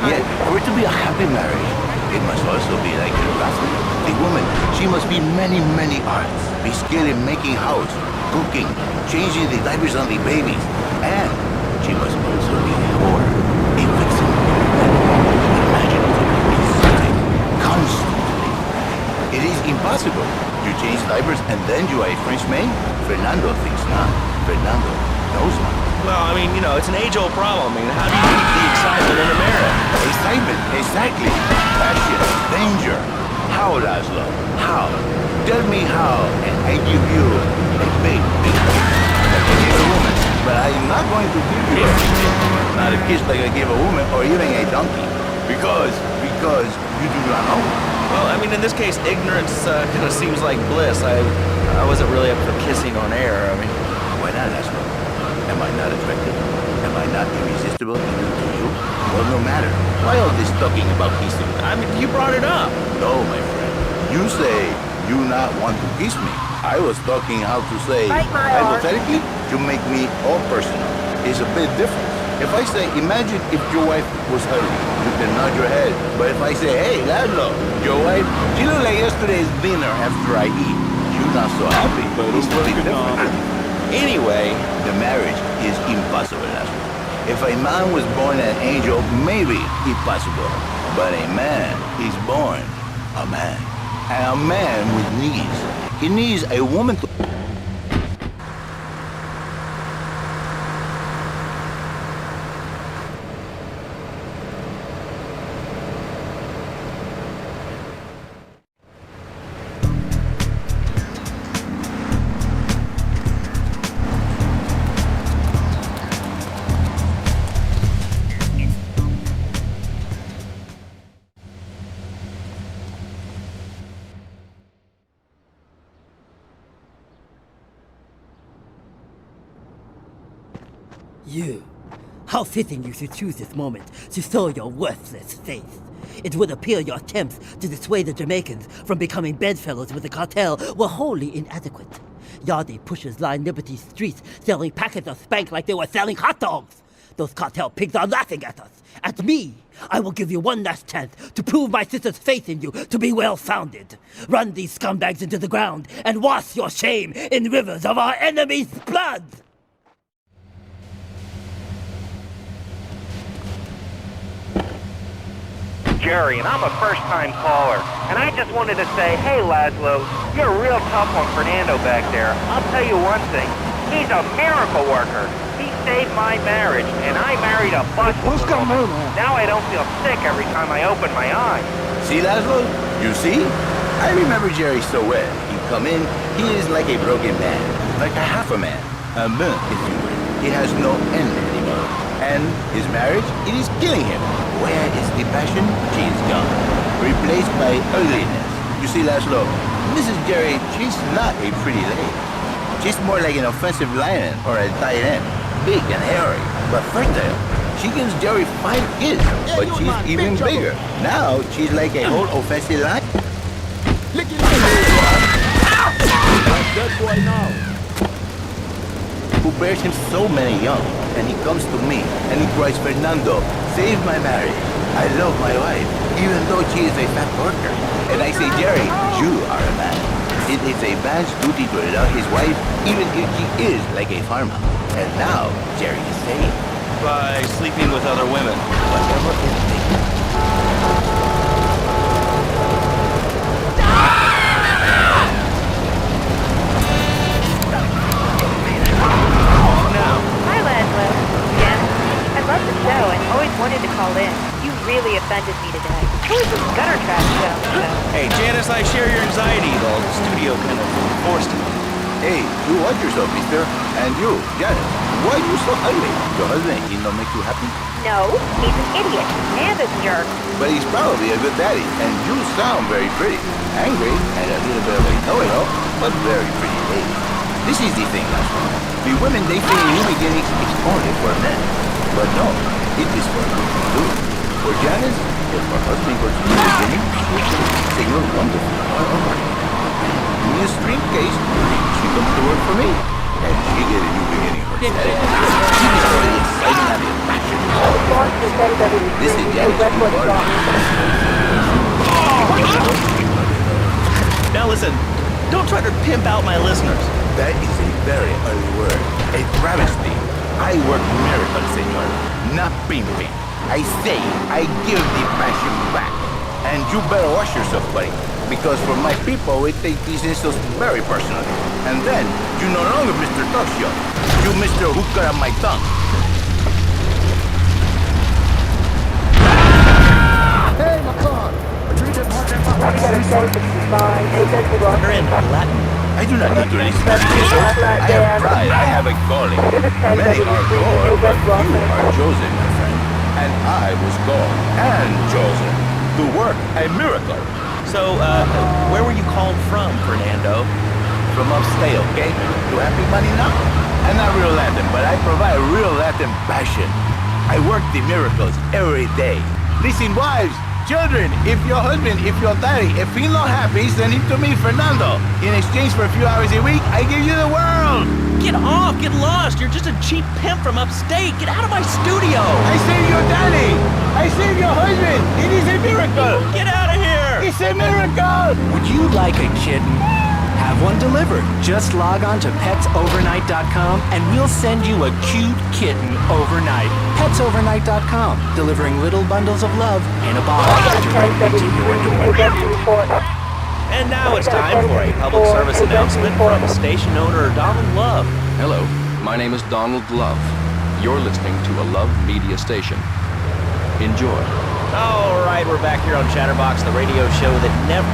Yet, for it to be a happy marriage, it must also be like a woman. She must be many, many arts. be skilled in making house, cooking, changing the diapers on the babies, and she must also be a whore, a vixen, imaginative, exotic, constantly. It is impossible. You change diapers and then you are a French maid? Fernando thinks not. Fernando knows not. Well, I mean, you know, it's an age-old problem. I mean, how do you keep the excitement in a marriage? Excitement, exactly. Passion, danger. How, Laszlo? How? Tell me how, and I give you a big kiss. Like I gave a woman, but I'm not going to give you a kiss. Not a kiss like I gave a woman or even a donkey. Because you do not know. Well, I mean, in this case, ignorance kind of seems like bliss. I wasn't really up for kissing on air. I mean, why not, Laszlo? Am I not attractive? Am I not irresistible even to you? Well, no matter. Why all this talking about kissing? I mean, you brought it up. No, my friend. You say you not want to kiss me. I was talking how to say, hypothetically, to make me all personal. It's a bit different. If I say, imagine if your wife was ugly, you can nod your head. But if I say, hey, Laszlo, your wife, she looked like yesterday's dinner after I eat. You're not so happy, but it's a bit different. Anyway, the marriage is impossible, Laszlo. If a man was born an angel, maybe impossible. But a man is born a man. And a man with needs. He needs a woman to... You. How fitting you should choose this moment to sow your worthless faith. It would appear your attempts to dissuade the Jamaicans from becoming bedfellows with the cartel were wholly inadequate. Yardie pushers line Liberty streets selling packets of spank like they were selling hot dogs. Those cartel pigs are laughing at us. At me. I will give you one last chance to prove my sister's faith in you to be well-founded. Run these scumbags into the ground and wash your shame in rivers of our enemies' blood! Jerry, and I'm a first-time caller. And I just wanted to say, hey, Laszlo, you're real tough on Fernando back there. I'll tell you one thing. He's a miracle worker. He saved my marriage, and I married a bus. Now I don't feel sick every time I open my eyes. See, Laszlo? You see? I remember Jerry so well. He come in, he is like a broken man. Like a half a man. A man, if you will. He has no end anymore. And his marriage, it is killing him. Where is the passion? She is gone. Replaced by ugliness. You see, Laszlo, Mrs. Jerry, she's not a pretty lady. She's more like an offensive lion or a tight end. Big and hairy, but fertile. She gives Jerry 5 kids, but she's even bigger. Now, she's like a whole offensive lion. That boy now. Who bears him so many young, and he comes to me, and he cries, Fernando, save my marriage. I love my wife, even though she is a fat worker. And I say, Jerry, you are a man. It is a man's duty to love his wife, even if she is like a farmer. And now, Jerry is saying, by sleeping with other women. Whatever it takes. Hi, Laszlo. Jen. I love the show and always wanted to call in. You really offended me today. Who is this gutter trash show? Hey, Janice, I share your anxiety. The studio kind of forced it. Hey, you watch yourself, mister. And you, Janice, why are you so ugly? Your husband, he don't make you happy? No, he's an idiot and a jerk. But he's probably a good daddy, and you sound very pretty. Angry, and a little bit of a know-it-all, but very pretty lady. This is the thing, Laszlo. The women, they think new beginnings is only for men. But no, it is for women too. For Janice, if her husband goes to new beginning, they will wonderful. In this dream case, she comes to work for me, and she get a new beginning herself. She is already excited and passionate. This is Janice. Now listen, Don't try to pimp out my listeners. That is a very early word. A travesty. I work miracles, senor. Not pimping. I say, I give the passion back. And you better watch yourself, buddy. Because for my people, we take these insults very personally. And then, you no longer Mr. Talk Show. You Mr. Who Cut Out My Tongue. Hey, my car! You're in Latin. I do not need to listen to this. I have pride. I have a calling. Many are called, but you are chosen, my friend. And I was called and chosen to work a miracle. So, where were you called from, Fernando? From upstate, okay? You happy money now? I'm not real Latin, but I provide real Latin passion. I work the miracles every day. Listen, wives, children, if your husband, if your daddy, if he's not happy, send him to me, Fernando. In exchange for a few hours a week, I give you the world. Get off! Get lost! You're just a cheap pimp from upstate! Get out of my studio! I save your daddy! I save your husband! It is a miracle! Get out of here! It's a miracle! Would you like a kitten? Have one delivered. Just log on to petsovernight.com and we'll send you a cute kitten overnight. Petsovernight.com, delivering little bundles of love in a box directly to your door. And now it's time for a public service announcement from station owner Donald Love. Hello, my name is Donald Love. You're listening to a Love Media station. Enjoy. All right, we're back here on Chatterbox, the radio show that never...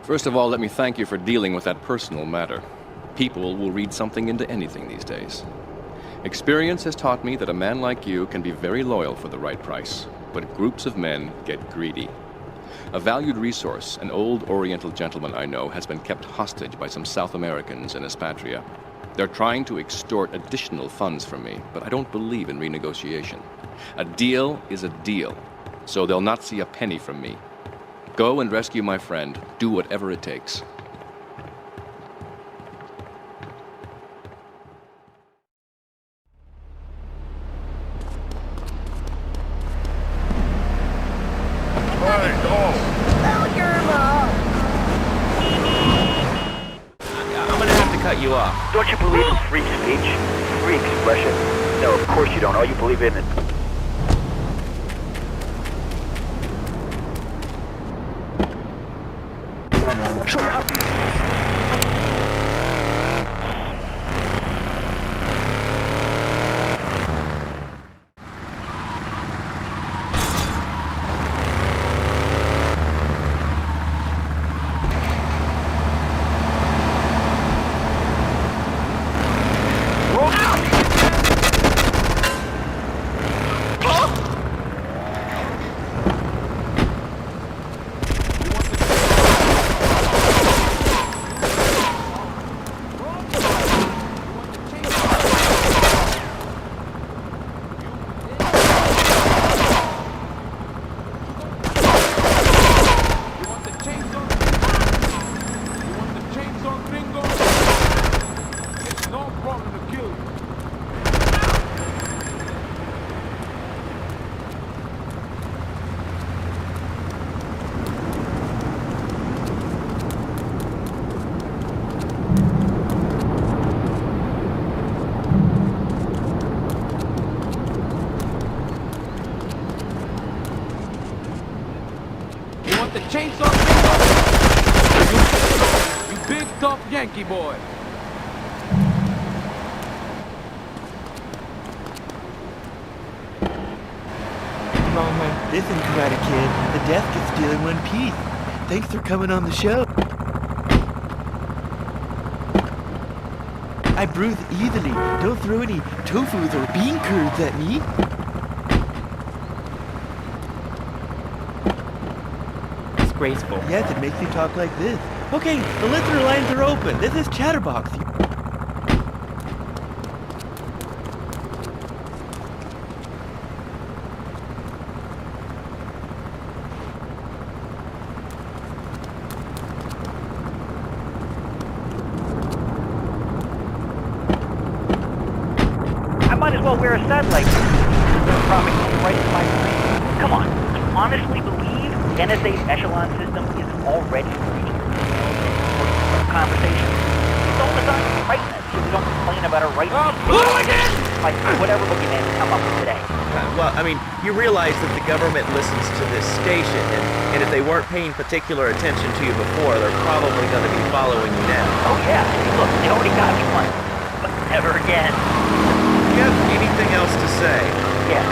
First of all, let me thank you for dealing with that personal matter. People will read something into anything these days. Experience has taught me that a man like you can be very loyal for the right price, but groups of men get greedy. A valued resource, an old Oriental gentleman I know, has been kept hostage by some South Americans in Espatria. They're trying to extort additional funds from me, but I don't believe in renegotiation. A deal is a deal, so they'll not see a penny from me. Go and rescue my friend. Do whatever it takes. I'm gonna have to cut you off. Don't you believe in free speech? Free expression? No, of course you don't. All you believe in is... Shut up! The chainsaw you big tough Yankee boy. Wrong man. Listen, Karate Kid, the death gets deal in one piece. Thanks for coming on the show. I bruise easily. Don't throw any tofus or bean curds at me. Graceful. Yes, it makes you talk like this. Okay, the listener lines are open. This is Chatterbox. wear a satellite propaganda right in my brain. Come on, you honestly believe the NSA's echelon system is already reaching the conversation? It's all designed to frighten us so we don't complain about our rights. Like whatever boogeyman we come up with today. Well, I mean, you realize that the government listens to this station, and if they weren't paying particular attention to you before, they're probably going to be following you now. Oh yeah, look, they already got me once, but never again. Do you have anything else to say? Yeah.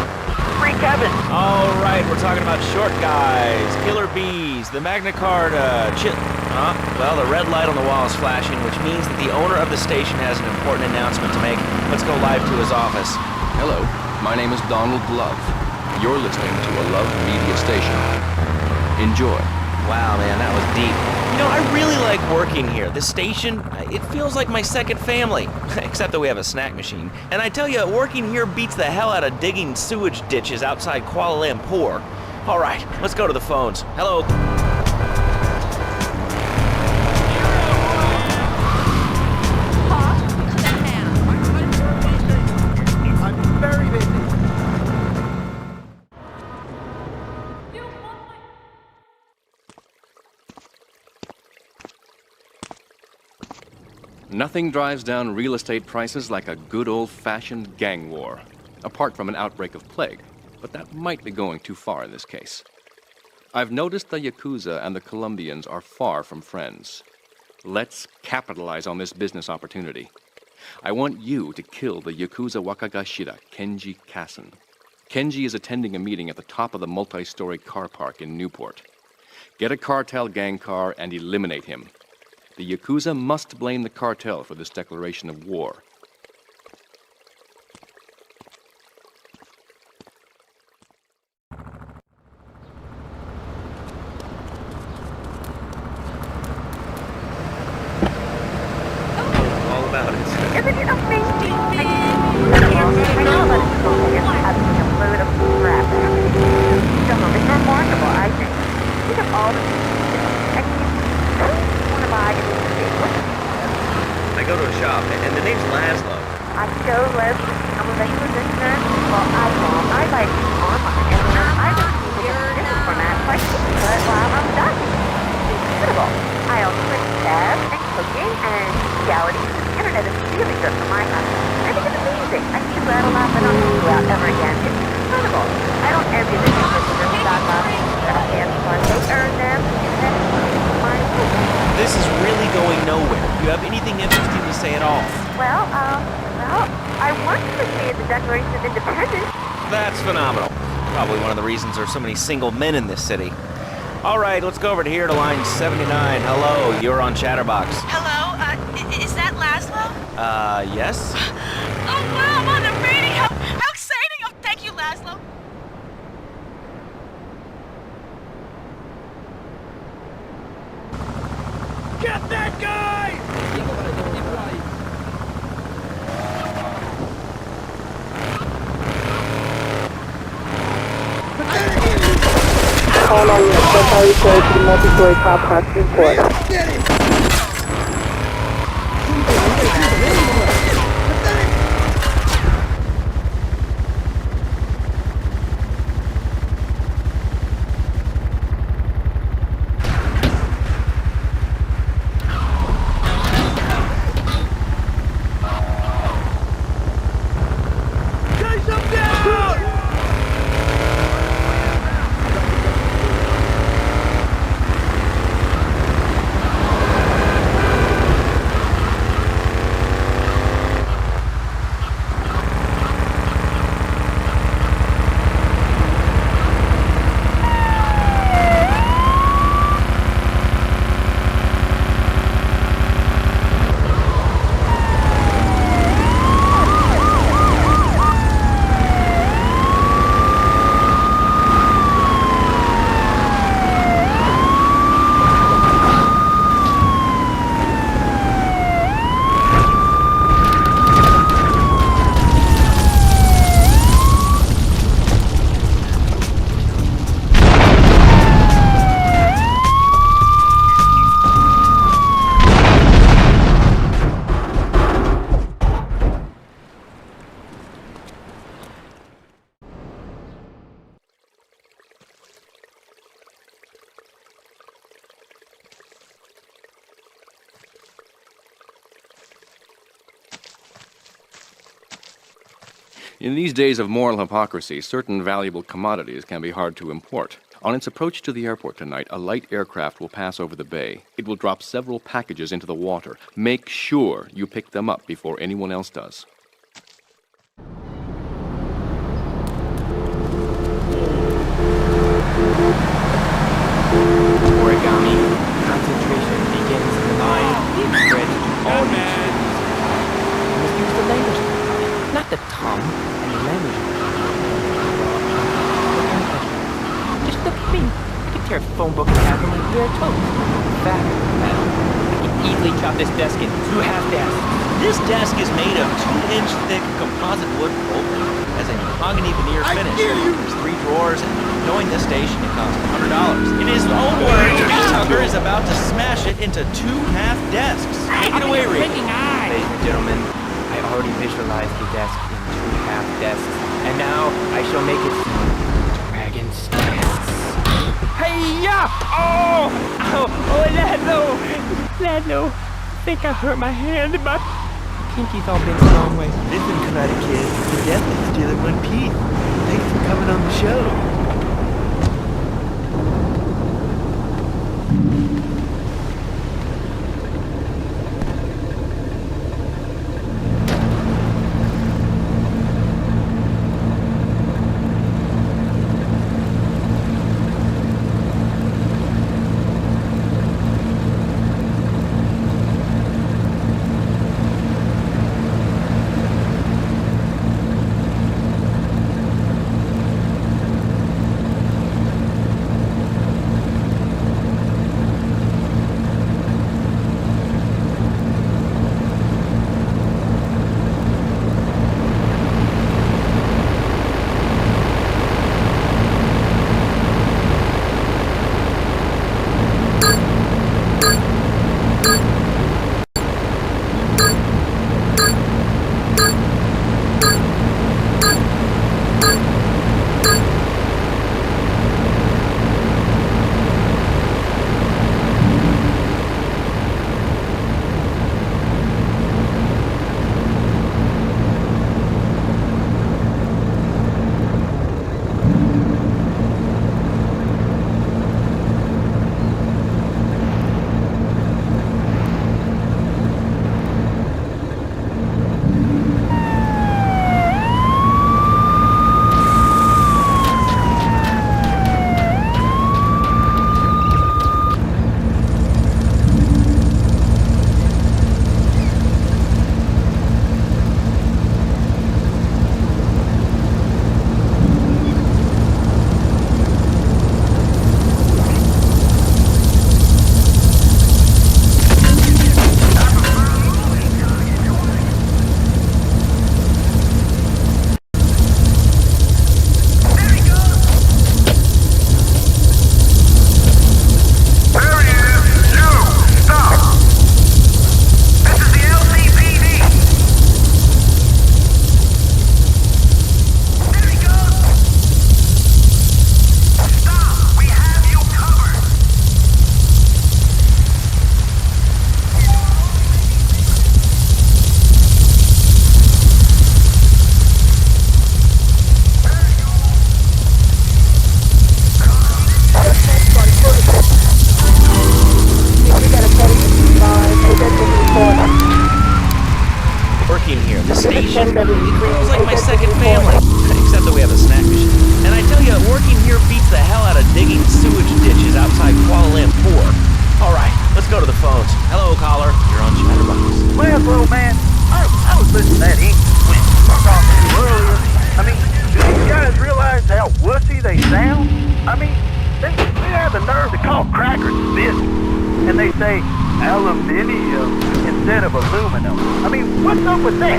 Free Kevin! Alright, we're talking about short guys, killer bees, the Magna Carta, well, the red light on the wall is flashing, which means that the owner of the station has an important announcement to make. Let's go live to his office. Hello, my name is Donald Love. You're listening to a Love Media station. Enjoy. Wow, man, that was deep. You know, I really like working here. This station, it feels like my second family. Except that we have a snack machine. And I tell you, working here beats the hell out of digging sewage ditches outside Kuala Lumpur. All right, let's go to the phones. Hello. I'm very busy. Nothing drives down real estate prices like a good old-fashioned gang war, apart from an outbreak of plague, but that might be going too far in this case. I've noticed the Yakuza and the Colombians are far from friends. Let's capitalize on this business opportunity. I want you to kill the Yakuza Wakagashira, Kenji Kassen. Kenji is attending a meeting at the top of the multi-story car park in Newport. Get a cartel gang car and eliminate him. The Yakuza must blame the cartel for this declaration of war. All about it. Isn't it amazing? I know about it having a load of crap. It's remarkable, I think. Think of all the I go to a shop, and the name's Laszlo. I'm so Leslie. I'm a regular listener. Well, I like online, and I receive different formats like but while I'm done. It's incredible. I also like tabs and cooking and reality. The internet is really good for my house. I think it's amazing. I see that a lot, but I don't need to go out ever again. It's incredible. I don't envy the people who just stock up and fun. They earn them, and then mine. This is really going nowhere. Do you have anything interesting to say at all? Well, I wanted to say the Declaration of Independence. That's phenomenal. Probably one of the reasons there's so many single men in this city. All right, let's go over to here to line 79. Hello, you're on Chatterbox. Hello, is that Laszlo? Yes? Oh, wow, I'm on the radio! How exciting! Oh, thank you, Laszlo. Get that guy! Call all units. That's how you go to the multi-story car park in Florida. In these days of moral hypocrisy, certain valuable commodities can be hard to import. On its approach to the airport tonight, a light aircraft will pass over the bay. It will drop several packages into the water. Make sure you pick them up before anyone else does. Origami. Concentration begins in the mind. Spread to all nations. You must use the language, not the tongue and the language. Just look at me. I can tear a phone book in half with my bare toes. In fact, I can easily chop this desk in 2 half desks. This desk is made of 2-inch thick composite wood open, has a mahogany veneer finish. There's 3 drawers, and knowing this station, it costs $100. In his own words, Tucker is about to smash it into 2 half desks. Take it away, Reed. Ladies and gentlemen, I already visualized the desk in 2 half desks, and now I shall make it dragon stance. Hey-ya! Oh! Ow! Oh, Ladlo! I think I hurt my hand, but pinky's all bent the wrong way. Listen, Karate Kid, the death is still in one piece. Thanks for coming on the show. Working here, the station, it feels like my second family, except that we have a snack machine. And I tell you, working here beats the hell out of digging sewage ditches outside Kuala Lumpur. All right, let's go to the phones. Hello, caller. You're on Chatterbox. Well, little man, I was listening to that English when I talked to you earlier. I mean, do these guys realize how wussy they sound? I mean, they have the nerve to call crackers biscuits, and they say aluminium instead of aluminum. I mean, what's up with that?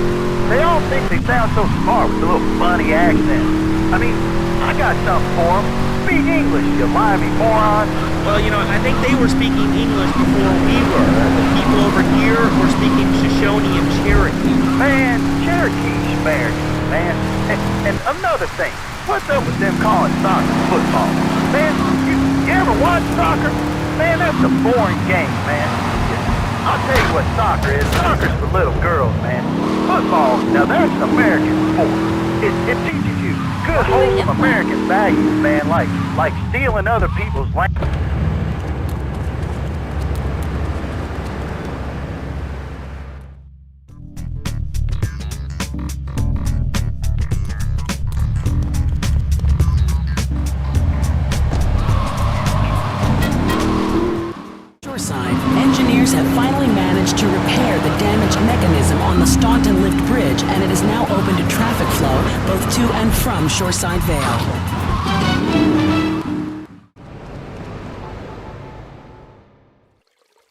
They all think they sound so smart with a little funny accent. I mean, I got something for them. Speak English, you limey moron. Well, you know, I think they were speaking English before we were. The people over here were speaking Shoshone and Cherokee. Man, Cherokee's American, man. And another thing, what's up with them calling soccer football? Man, you ever watch soccer? Man, that's a boring game, man. I'll tell you what soccer is. Soccer's for little girls, man. Football, now that's American sport. It teaches you good, wholesome American values, man, like stealing other people's land. Engineers have finally managed to repair the damaged mechanism on the Staunton lift bridge, and it is now open to traffic flow both to and from Shoreside Vale.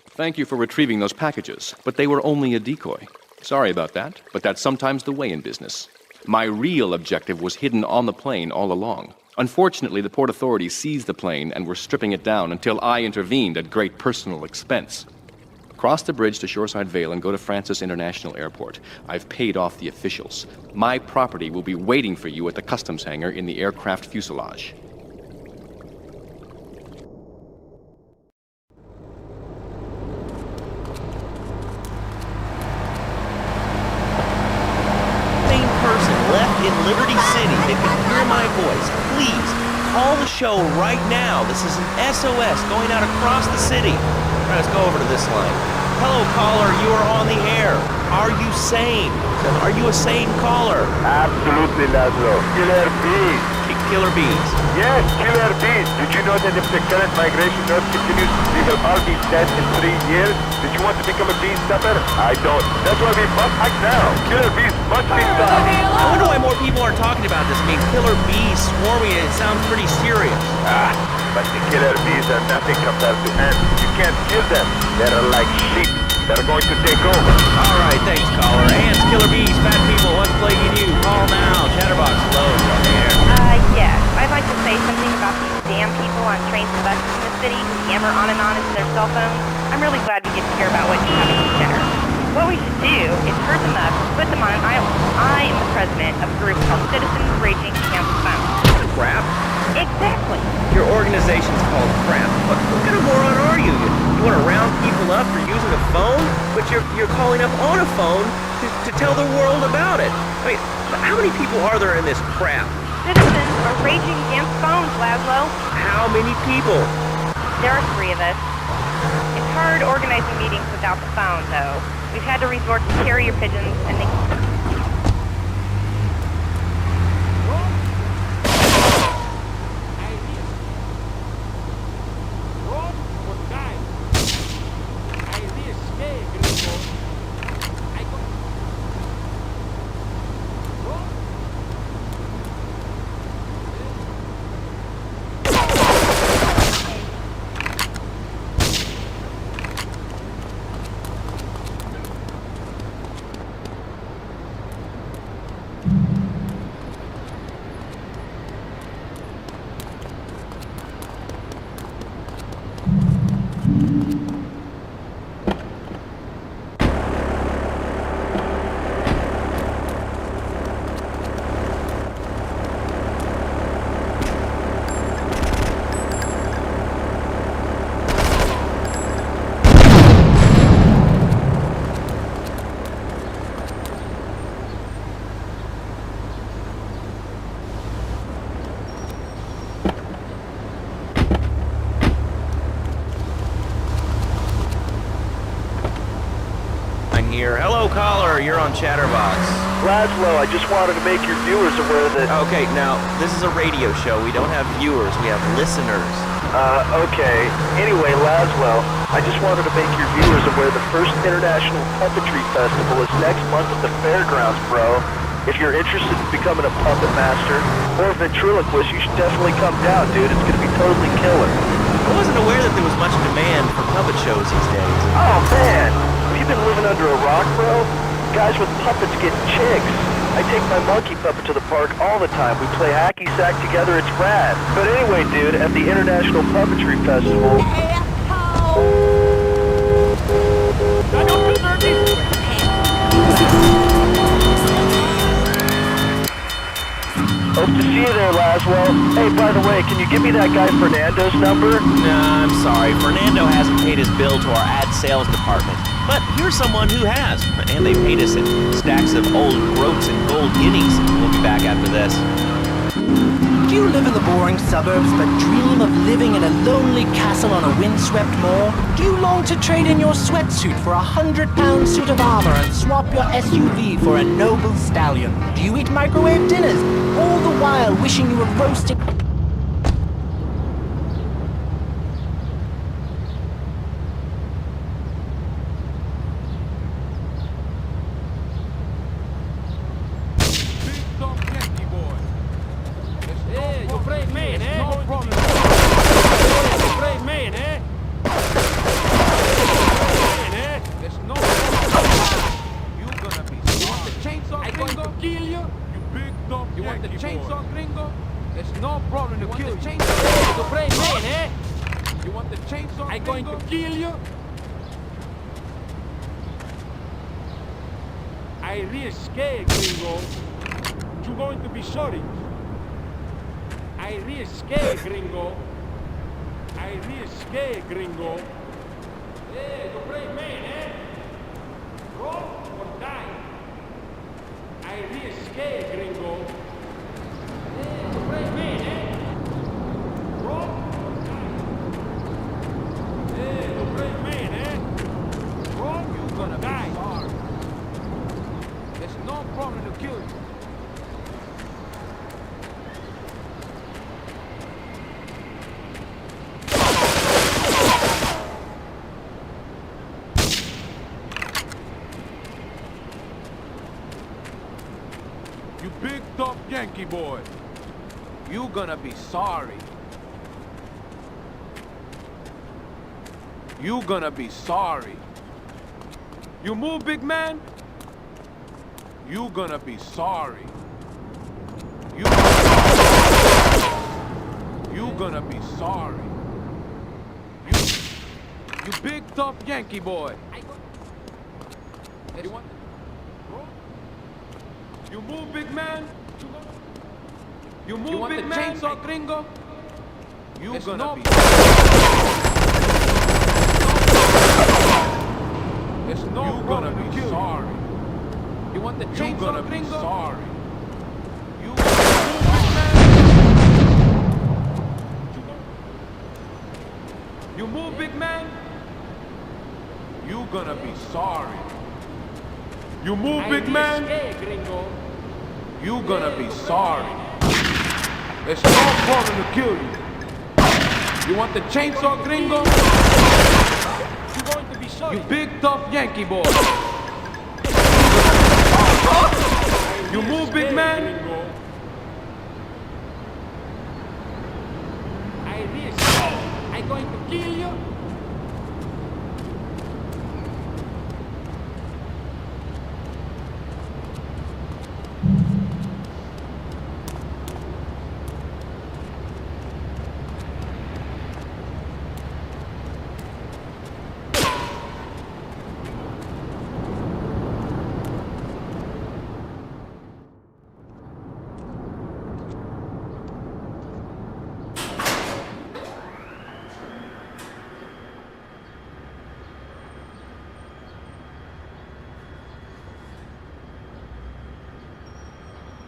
Thank you for retrieving those packages, but they were only a decoy. Sorry about that, but that's sometimes the way in business. My real objective was hidden on the plane all along. Unfortunately, the Port Authority seized the plane and were stripping it down until I intervened at great personal expense. Cross the bridge to Shoreside Vale and go to Francis International Airport. I've paid off the officials. My property will be waiting for you at the customs hangar in the aircraft fuselage. In Liberty City that can hear my voice, please call the show right now. This is an SOS going out across the city. All right, let's go over to this line. Hello, caller. You are on the air. Are you sane? Are you a sane caller? Absolutely, Laszlo. Killer bees. Killer bees. Yes, killer bees. Did you know that if the current migration rate continues, we will all be dead in 3 years? Did you want to become a bee stopper? I don't. That's why we must act now. Killer bees must be stopped. I wonder why more people are talking about this. I mean, killer bees swarming, it sounds pretty serious. But the killer bees are nothing compared to ants. You can't kill them. They're like sheep. They're going to take over. All right, thanks, caller. Ants, killer bees, fat people, what's plaguing you? Call now. Chatterbox, hello, you're on the air. Yes. I'd like to say something about these damn people on trains and buses in the city who yammer on and on into their cell phones. I'm really glad we get to hear about what you have at dinner. What we should do is herd them up, put them on an island. I am the president of a group called Citizens Raging Against the Phone. Crap? Exactly. Your organization's called Crap. What kind of moron are you? You want to round people up for using a phone? But you're calling up on a phone to tell the world about it. I mean, how many people are there in this crap? Citizens are raging against phones, Laszlo. How many people? There are 3 of us. It's hard organizing meetings without the phone, though. We've had to resort to carrier pigeons and they... Hello, caller. You're on Chatterbox. Laszlo, I just wanted to make your viewers aware that... Okay, now, this is a radio show. We don't have viewers. We have listeners. Okay. Anyway, Laszlo, I just wanted to make your viewers aware the first International Puppetry Festival is next month at the fairgrounds, bro. If you're interested in becoming a puppet master or a ventriloquist, you should definitely come down, dude. It's going to be totally killer. I wasn't aware that there was much demand for puppet shows these days. Oh, man. Have you been living under a rock, bro? Guys with puppets get chicks. I take my monkey puppet to the park all the time. We play hacky sack together. It's rad. But anyway, dude, at the International Puppetry Festival... Hope to see you there, Laszlo. Hey, by the way, can you give me that guy Fernando's number? Nah, I'm sorry. Fernando hasn't paid his bill to our ad sales department. But here's someone who has, and they paid us in stacks of old groats and gold guineas. We'll be back after this. Do you live in the boring suburbs but dream of living in a lonely castle on a windswept moor? Do you long to trade in your sweatsuit for a 100-pound suit of armor and swap your SUV for a noble stallion? Do you eat microwave dinners, all the while wishing you were roasting... I risque, gringo. You're going to be sorry. I risque, gringo. I risque, gringo. Hey, you brave man, eh? Roll or die. I risque, gringo. Hey, you brave man, eh? Roll or die. Hey, you brave man, eh? Roll, you gonna die. Sorry. There's no problem to kill you. You big tough Yankee boy. You gonna be sorry. You gonna be sorry. You move, big man. You gonna be sorry. You gonna be sorry. You big tough Yankee boy. You want? You move, big man. You move, you big man. Chainsaw, gringo. You gonna be. It's no you gonna be sorry. You want the chainsaw, gringo? Sorry. You move, big man. You move, big man. You gonna be sorry. You move, big man. Gringo. You gonna be sorry. It's no problem to kill you. You want the chainsaw, gringo? You're going to be sorry. You big tough Yankee boy. You move, big man. I'm going to kill you.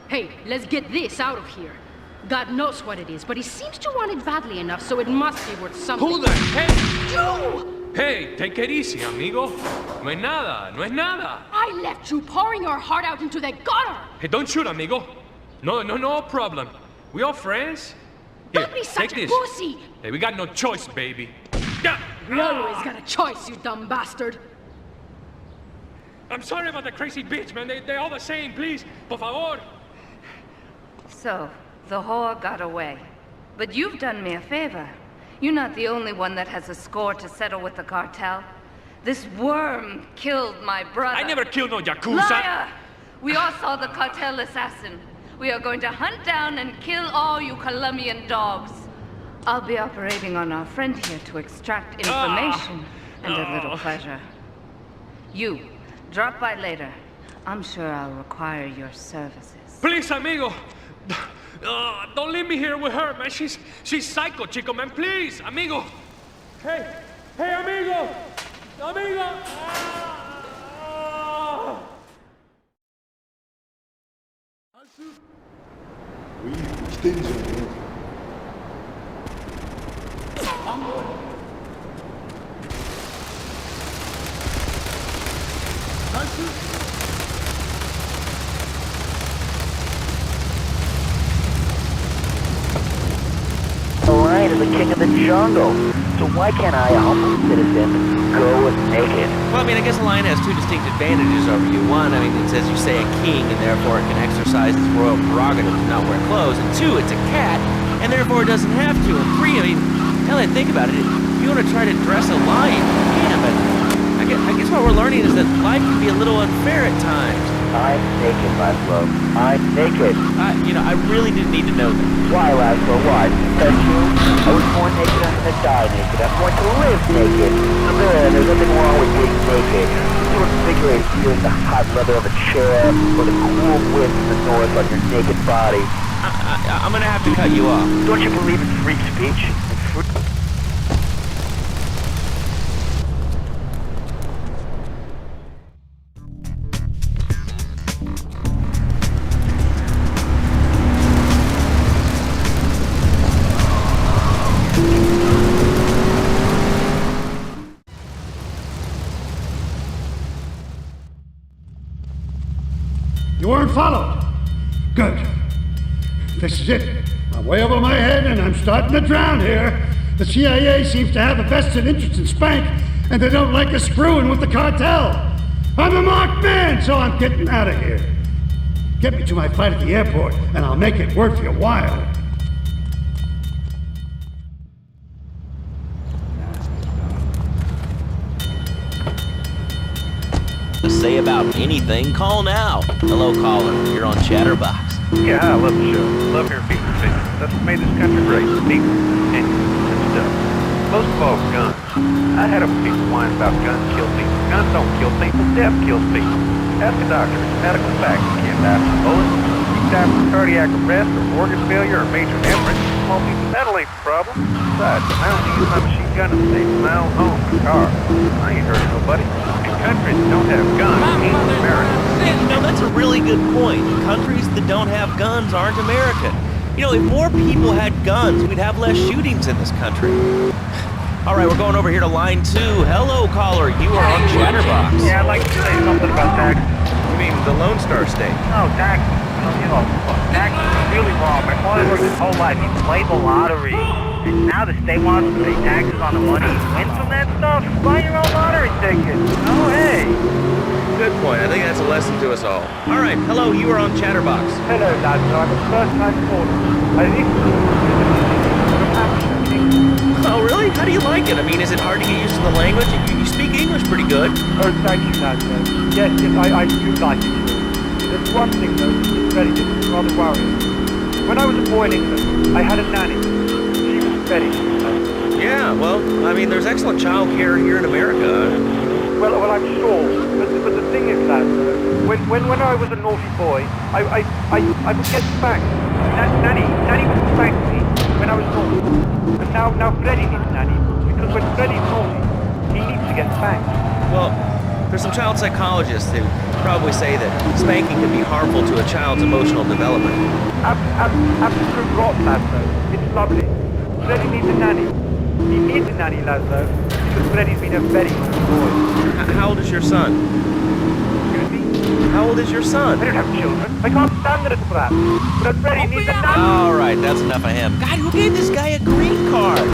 Hey, let's get this out of here. God knows what it is, but he seems to want it badly enough, so it must be worth something. Hold on, hey! You! Hey, take it easy, amigo. No es nada, no es nada. I left you pouring your heart out into the gutter! Hey, don't shoot, amigo. No problem. We all friends? Here, Don't be such take a this. pussy! Hey, we got no choice, baby. Yeah. You always got a choice, you dumb bastard. I'm sorry about the crazy bitch, man. They're all the same, please. Por favor. So, the whore got away. But you've done me a favor. You're not the only one that has a score to settle with the cartel. This worm killed my brother. I never killed no Yakuza. Liar! We all saw the cartel assassin. We are going to hunt down and kill all you Colombian dogs. I'll be operating on our friend here to extract information and a little pleasure. You, drop by later. I'm sure I'll require your services. Please, amigo. Don't leave me here with her, man. She's psycho, chico, man. Please, amigo. Hey, amigo. Amigo! The lion is the king of the jungle. So why can't I, a humble citizen, go naked? Well, I mean, I guess a lion has two distinct advantages over you. One, I mean, it's, as you say, a king, and therefore it can exercise its royal prerogative to not wear clothes. And two, it's a cat, and therefore it doesn't have to. And three, I mean, hell, I think about it, if you want to try to dress a lion, you can, but I guess what we're learning is that life can be a little unfair at times. I'm naked, Laszlo. I'm naked. You know, I really didn't need to know that. Why, Laszlo? Why? Because I was born naked, I'm gonna die naked. I'm going to live naked. So there's nothing wrong with being naked. You don't figure it feeling the hot leather of a chair or the cool wind from the north on your naked body. I'm gonna have to cut you off. Don't you believe in free speech? You weren't followed. Good. This is it. I'm way over my head and I'm starting to drown here. The CIA seems to have a vested interest in Spank, and they don't like us screwing with the cartel. I'm a marked man, so I'm getting out of here. Get me to my flight at the airport, and I'll make it worth your while. To say about anything, call now. Hello, caller. You're on Chatterbox. Yeah, I love the show. Love hearing people's opinions. That's what made this country great. People, opinions, and stuff. Most of all, guns. I had a people whine about guns kill people. Guns don't kill people. Death kills people. Ask a doctor. It's medical fact. You can't die from bullets. You can die from cardiac arrest or organ failure or major hemorrhage. Small piece of metal ain't the problem. Besides, I only use my machine gun in the safe of my own home and car. I ain't hurting nobody. And countries that don't have guns ain't America. You know, that's a really good point. Countries that don't have guns aren't American. You know, if more people had guns, we'd have less shootings in this country. All right, we're going over here to line 2. Hello, caller. You are on Chatterbox. Yeah, I'd like to say something about taxes. You mean the Lone Star State? No, taxes. Taxes is really wrong. My father worked his whole life. He played the lottery. And now the state wants to pay taxes on the money he wins from that stuff. Buy your own lottery ticket. Oh, hey. Good point. I think that's a lesson to us all. All right, hello. You are on Chatterbox. Hello, lads. I'm a first-time caller. I think... Oh, really? How do you like it? I mean, is it hard to get used to the language? You speak English pretty good. Oh, thank you, lads. Yes, I do like it. There's one thing, though, that's very different, rather worrying. When I was a boy in England, I had a nanny. She was very nice. Yeah, well, I mean, there's excellent child care here in America. Well, I'm sure. But the thing is, lads, when I was a naughty boy, I would get spanked. Nanny would spank me when I was naughty. But now Freddy needs Nanny, because when Freddy's naughty, he needs to get spanked. Well, there's some child psychologists who probably say that spanking can be harmful to a child's emotional development. Absolute rot, Laszlo. It's lovely. Freddy needs a nanny. He needs a nanny, Laszlo, because Freddy's been a very good boy. How old is your son? Excuse me? How old is your son? I don't have children. I can't stand the little brat. But Freddy needs a nanny. All right, that's enough of him. God, who gave this guy a green card?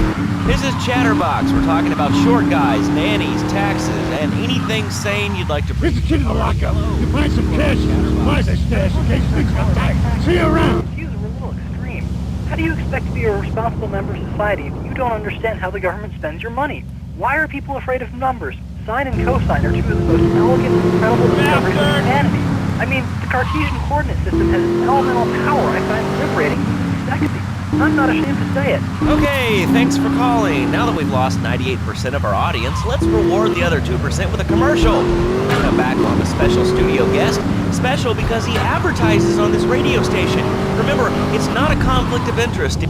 This is Chatterbox. We're talking about short guys, nannies, taxes, and anything sane you'd like to bring. Here's the kid in the lockup. You find some cash and supplies I stash in case things come tight. See you around. Views are a little extreme. How do you expect to be a responsible member of society if you don't understand how the government spends your money? Why are people afraid of numbers? Sine and cosine are two of the most elegant and incredible discoveries of humanity. I mean, the Cartesian coordinate system has elemental power I find liberating and sexy. I'm not ashamed to say it. Okay, thanks for calling. Now that we've lost 98% of our audience, let's reward the other 2% with a commercial. We'll come back on a special studio guest. Special because he advertises on this radio station. Remember, it's not a conflict of interest.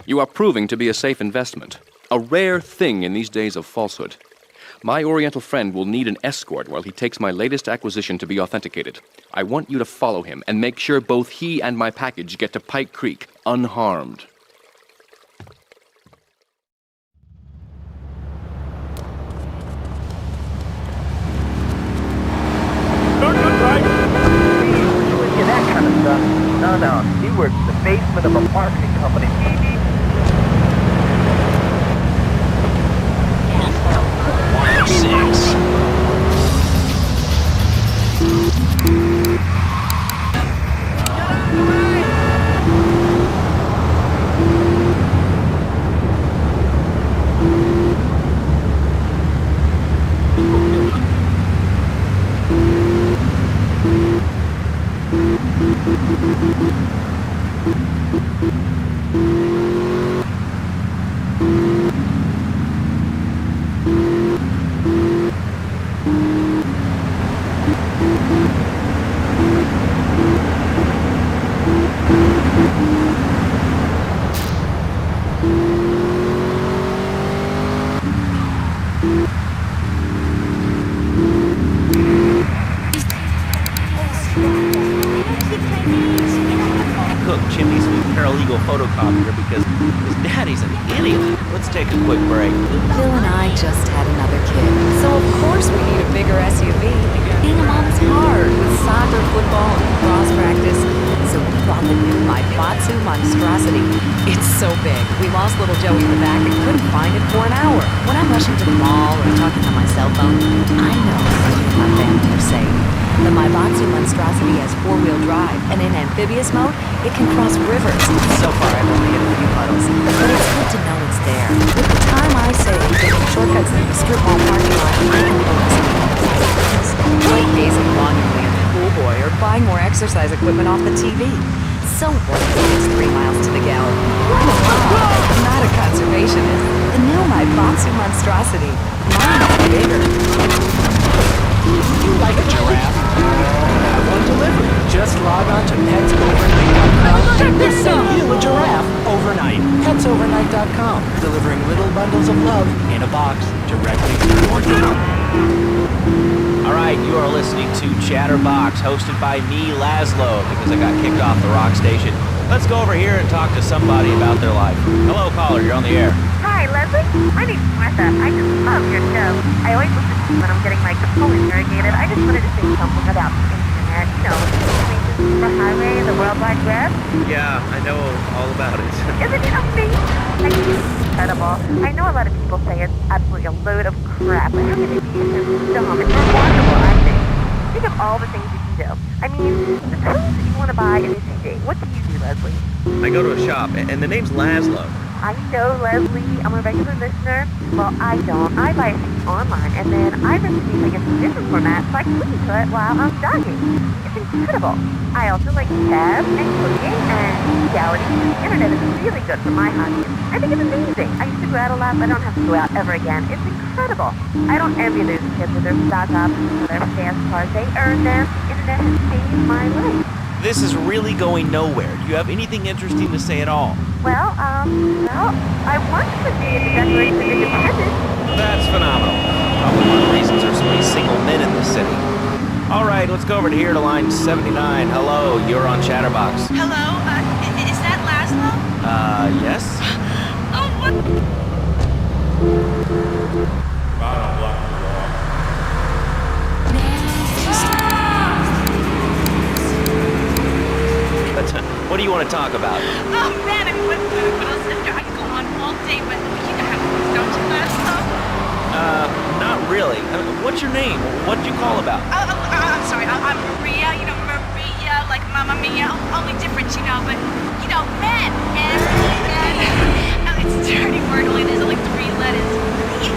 You are proving to be a safe investment. A rare thing in these days of falsehood. My Oriental friend will need an escort while he takes my latest acquisition to be authenticated. I want you to follow him and make sure both he and my package get to Pike Creek unharmed. That kind of stuff. No. He works in the basement of a marketing company. Photocopier because his daddy's an idiot. Let's take a quick break. Bill and I just had another kid, so of course we need a bigger SUV. Being a mom is hard with soccer, football, and cross practice. So we bought the new Batsu monstrosity. It's so big, we lost little Joey in the back and couldn't find it for an hour. When I'm rushing to the mall or talking on my cell phone, I know my family are safe. The Batsu monstrosity has four-wheel drive, and in amphibious mode, it can cross rivers. So far, I've only hit a few puddles, but it's good to know it's there. With the time I save taking shortcuts in the strip mall parking lot, I can focus. Like gazing longingly at the pool boy or buying more exercise equipment off the TV. So what if it's 3 miles to the gallon? I'm not a conservationist. The new Batsu monstrosity. Mine's bigger. You like a giraffe? Have one delivered. Just log on to petsovernight.com and we'll send you a giraffe overnight. Petsovernight.com, delivering little bundles of love in a box directly to your door. Alright, you are listening to Chatterbox, hosted by me, Laszlo, because I got kicked off the rock station. Let's go over here and talk to somebody about their life. Hello, caller, you're on the air. Hi, Leslie. My name's Martha. I just love your show. I always listen to you when I'm getting my components irrigated. I just wanted to say something about the internet. You know, the superhighway, the World Wide Web. Yeah, I know all about it. Isn't it amazing? I think it's incredible. I know a lot of people say it's absolutely a load of crap, but how can it be so dumb? It's remarkable, I think. Think of all the things you can do. I mean, suppose you want to buy a new CD. What do you do, Leslie? I go to a shop, and the name's Laszlo. I know, Leslie. I'm a regular listener. Well, I don't. I buy things online, and then I rip things like in different formats so I can listen to it while I'm jogging. It's incredible. I also like tabs and cooking and reality. The internet is really good for my hobby. I think it's amazing. I used to go out a lot, but I don't have to go out ever again. It's incredible. I don't envy those kids with their stock options or their fast cars. They earn them. The internet has saved my life. This is really going nowhere. Do you have anything interesting to say at all? Well, I want to see the Declaration of Independence. That's phenomenal. Probably one of the reasons there's so many single men in the city. All right, let's go over to here to line 79. Hello, you're on Chatterbox. Hello? Is that Laszlo? Yes? Oh, what? What do you want to talk about? Oh, man, I mean, what else is there? I could go on all day, but you know how it is, don't you, Laszlo? Not really. What's your name? What did you call about? I'm sorry. I'm Maria, you know, Maria, like Mamma Mia. Only different, you know, but, you know, men. It's a dirty word, only there's only 3 letters.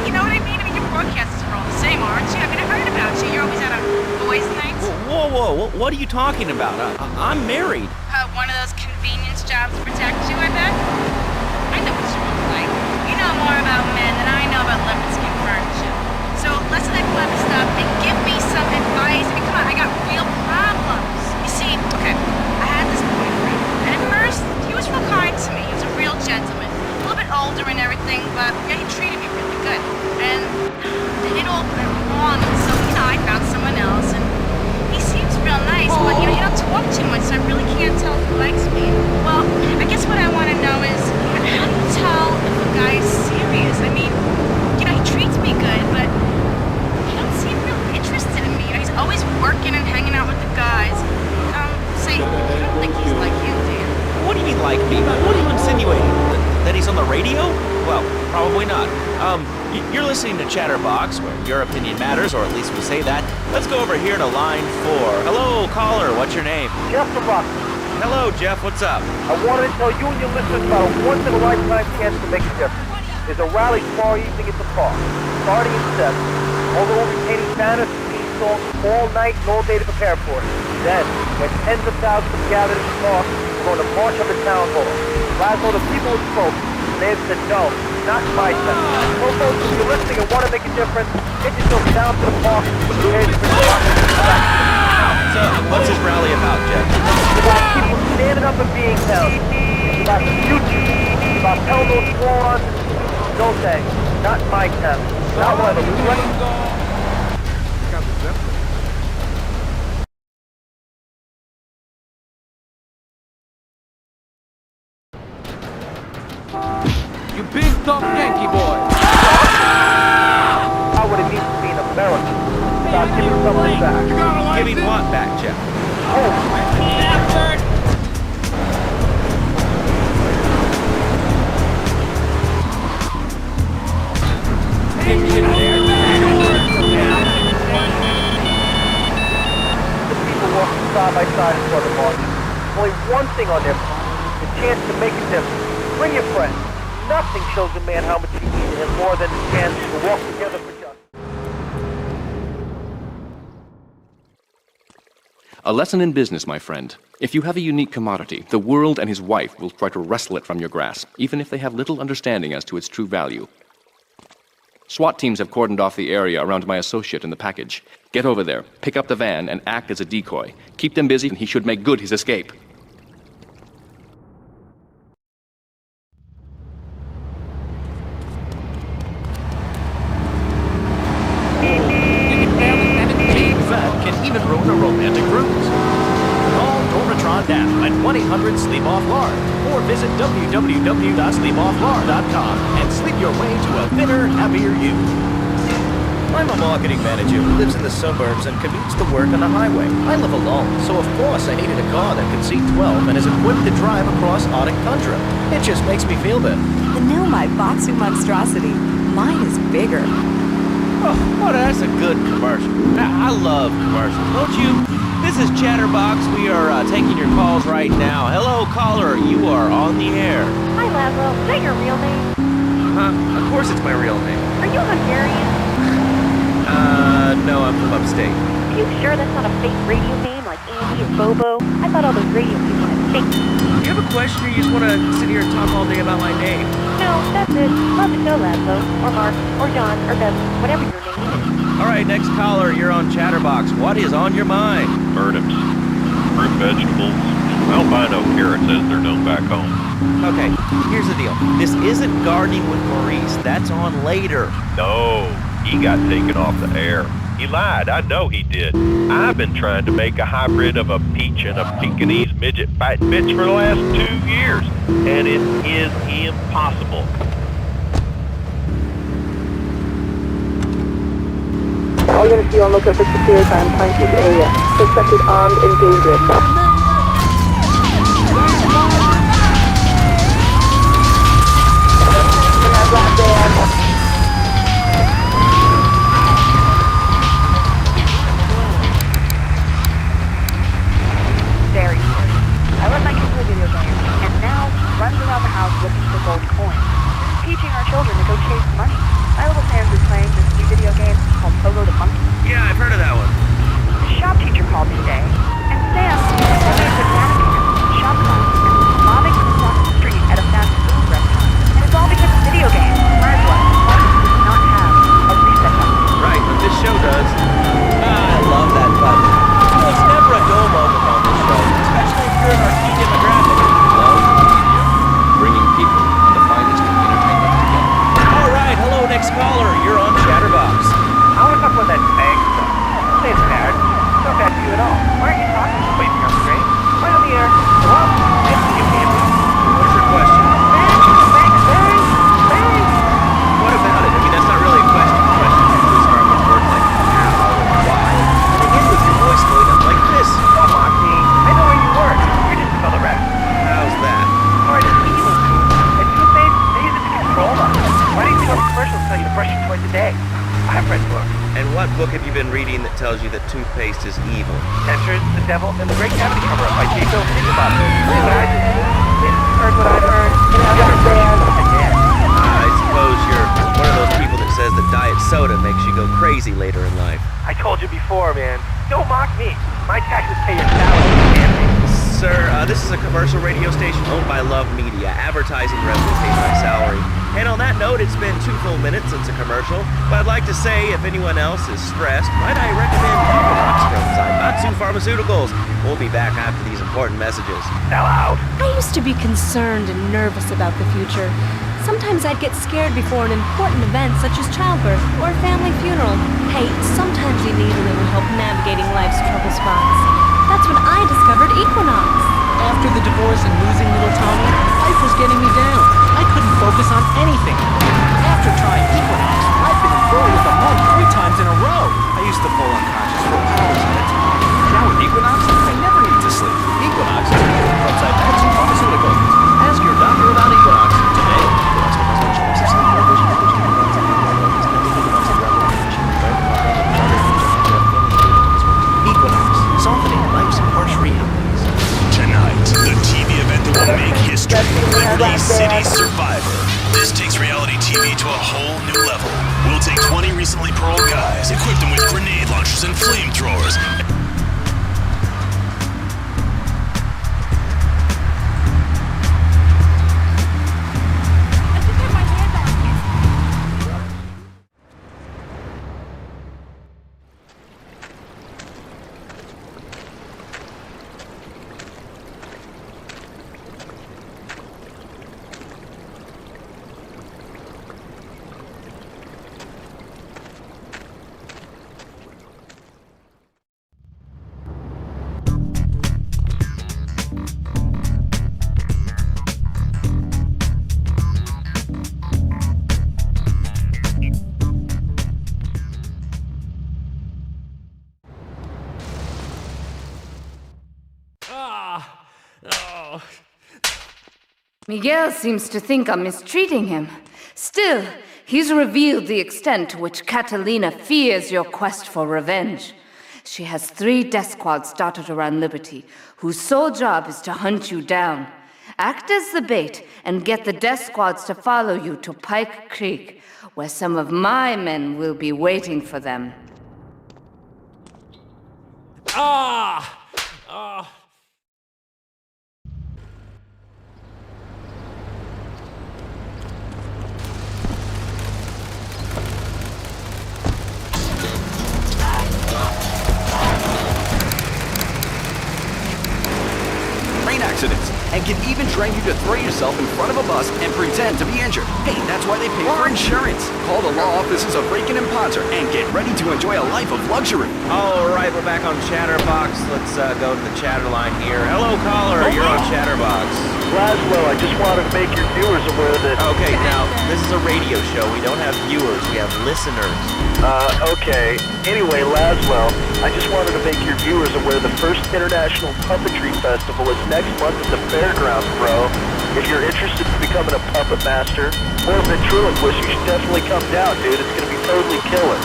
You know what I mean? I mean, your broadcasters are all the same, aren't you? I mean, I heard about you. You're always out on boys' nights. Whoa. What are you talking about? I'm married. One of those convenience jobs to protect you, I bet? I know what you look like. You know more about men than I know about leopard skin furniture. So let's let clever stuff and give me some advice. I mean, come on, I got real problems. You see, okay, I had this boyfriend, and at first, he was real kind to me. He was a real gentleman. something, but yeah, he treated me really good. And it all went wrong, and so, I found someone else, and he seems real nice, but, he don't talk too much, so I really can't tell if he likes me. Well, I guess what I want to know is, how do you tell if a guy is serious? I mean, he treats me good, but he don't seem real interested in me. He's always working and hanging out with the guys. Say, you don't think he's like you, do you? What do you mean, like me? What are you insinuating? That he's on the radio? Well, probably not. You're listening to Chatterbox, where your opinion matters, or at least we say that. Let's go over here to line 4. Hello, caller. What's your name? Jeff from Rockford. Hello, Jeff. What's up? I wanted to tell you and your listeners about a once-in-a-lifetime chance to make a difference. There's a rally tomorrow evening at the park, starting at 7. Although retaining banners and theme songs all night and all day to prepare for it. Then, when tens of thousands are gathered in the park, we're going to march up to Town Hall. Laszlo, the people have spoken. They have said no, not my time. So folks, if you're listening and want to make a difference, get yourself down to the park and prepare for the So, what's this rally about, Jeff? It's about people standing up and being held. It's about the future. It's about telling those morons no thanks. Not my time. Not one of them. You big tough Yankee boy. How would it mean to be an American? About giving something back. Giving what back, Jeff? The people walking side by side in front of the march. Only one thing on their mind, the chance to make a difference. Bring your friends. Nothing shows a man how much he needs him more than the chance to walk together for justice. A lesson in business, my friend. If you have a unique commodity, the world and his wife will try to wrestle it from your grasp, even if they have little understanding as to its true value. SWAT teams have cordoned off the area around my associate in the package. Get over there, pick up the van, and act as a decoy. Keep them busy, and he should make good his escape. Can even ruin a romantic cruise. Call Dormitron now at 1-800-SLEEP-OFF-LARD or visit www.sleepofflard.com and sleep your way to a thinner, happier you. I'm a marketing manager who lives in the suburbs and commutes to work on the highway. I live alone, so of course I needed a car that can seat 12 and is equipped to drive across Arctic tundra. It just makes me feel better. The new My Boxu monstrosity. Mine is bigger. Oh, that's a good commercial. I love commercials, don't you? This is Chatterbox. We are taking your calls right now. Hello, caller. You are on the air. Hi, Laszlo. Is that your real name? Of course it's my real name. Are you Hungarian? No, I'm from upstate. Are you sure that's not a fake radio name like Andy or Bobo? I thought all those radio people had fake names. Do you have a question or you just want to sit here and talk all day about my name? No, that's it. Love to know, Laszlo. Or Mark. Or John. Or Bevan. Whatever your name is. All right, next caller. You're on Chatterbox. What is on your mind? Turnips, fruit vegetables, albino carrots as they're known back home. Okay, here's the deal. This isn't Gardening with Maurice. That's on later. No, he got taken off the air. He lied. I know he did. I've been trying to make a hybrid of a peach and a Pekingese midget fight bitch for the last 2 years, and it is impossible. All units be on lookout for secure time, Pine Creek area. Suspected armed and dangerous. Very sorry. I let my kid play video games, and now runs around the house looking for gold coins. Teaching our children to go chase money. My little Sam's is playing this new video game called Pogo the Monkey. Yeah, I've heard of that one. The shop teacher called me today, and Sam is having a banana can, shop class, and mobbing across the street at a fast food restaurant. And it's all because of video games. Learn what? One does not have a reset button. Right, but this show does. I love that button. There's never a dull moment on this show, especially if you're an arcade demographic. Love, bringing people and the finest of entertainment together. book have you been reading that tells you that toothpaste is evil? Dentures, the Devil, and the Great Cavity Cover-Up by J. Phil Sigmund. Heard what I've heard. I suppose you're one of those people that says that diet soda makes you go crazy later in life. I told you before, man. Don't mock me. My taxes pay your salary, damn me. Sir, this is a commercial radio station owned by Love Media. Advertising revenue pays my salary. And on that note, it's been 2 full minutes since a commercial. But I'd like to say, if anyone else is stressed, might I recommend Equinox from Zaibatsu Pharmaceuticals. We'll be back after these important messages. Sell out. I used to be concerned and nervous about the future. Sometimes I'd get scared before an important event such as childbirth or a family funeral. Hey, sometimes you need a little help navigating life's trouble spots. That's when I discovered Equinox. After the divorce and losing little Tommy, life was getting me down. I couldn't focus on anything. After trying Equinox, I've been full with a monk 3 times in a row. I used to fall unconscious for hours at a time. Now with Equinox, I never need to sleep. Equinox is from Zaibatsu Pharmaceuticals. Ask your doctor about Equinox today. Equinox, softening life's harsh realities. Tonight, the TV event that will make history, Liberty City Survivor. This takes reality TV to a whole new level. We'll take 20 recently paroled guys, equip them with grenade launchers and flamethrowers, Miguel seems to think I'm mistreating him. Still, he's revealed the extent to which Catalina fears your quest for revenge. She has 3 death squads dotted around Liberty, whose sole job is to hunt you down. Act as the bait and get the death squads to follow you to Pike Creek, where some of my men will be waiting for them. Train accidents, and can even train you to throw yourself in front of a bus and pretend to be injured. Hey, that's why they pay for insurance. Call the law offices of Rakin and Ponter and get ready to enjoy a life of luxury. All right, we're back on Chatterbox. Let's go to the chatter line here. Hello, caller. You're on Chatterbox. Laszlo, I just wanted to make your viewers aware that... Okay, now, this is a radio show. We don't have viewers. We have listeners. Okay. Anyway, Laszlo, I just wanted to make your viewers aware the first International Puppetry Festival is next month at the fairgrounds, bro. If you're interested in becoming a puppet master or a ventriloquist, you should definitely come down, dude. It's gonna be totally killer.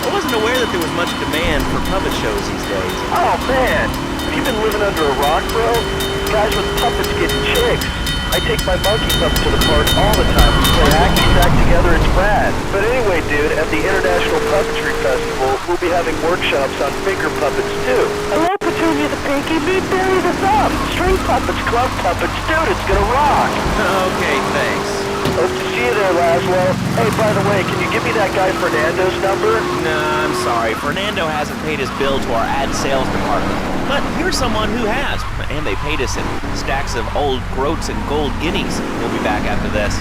I wasn't aware that there was much demand for puppet shows these days. Oh, man. Have you been living under a rock, bro? Guys with puppets getting chicks. I take my monkey puppet to the park all the time. We play hacky-sack together, it's rad. But anyway, dude, at the International Puppetry Festival, we'll be having workshops on finger puppets, too. Hello, Petunia the Pinky. Meet Barry the Thumb. String puppets, glove puppets. Dude, it's gonna rock. Okay, thanks. Hope to see you there, Laszlo. Hey, by the way, can you give me that guy Fernando's number? Nah, I'm sorry. Fernando hasn't paid his bill to our ad sales department. But here's someone who has, and they paid us in stacks of old groats and gold guineas. We'll be back after this.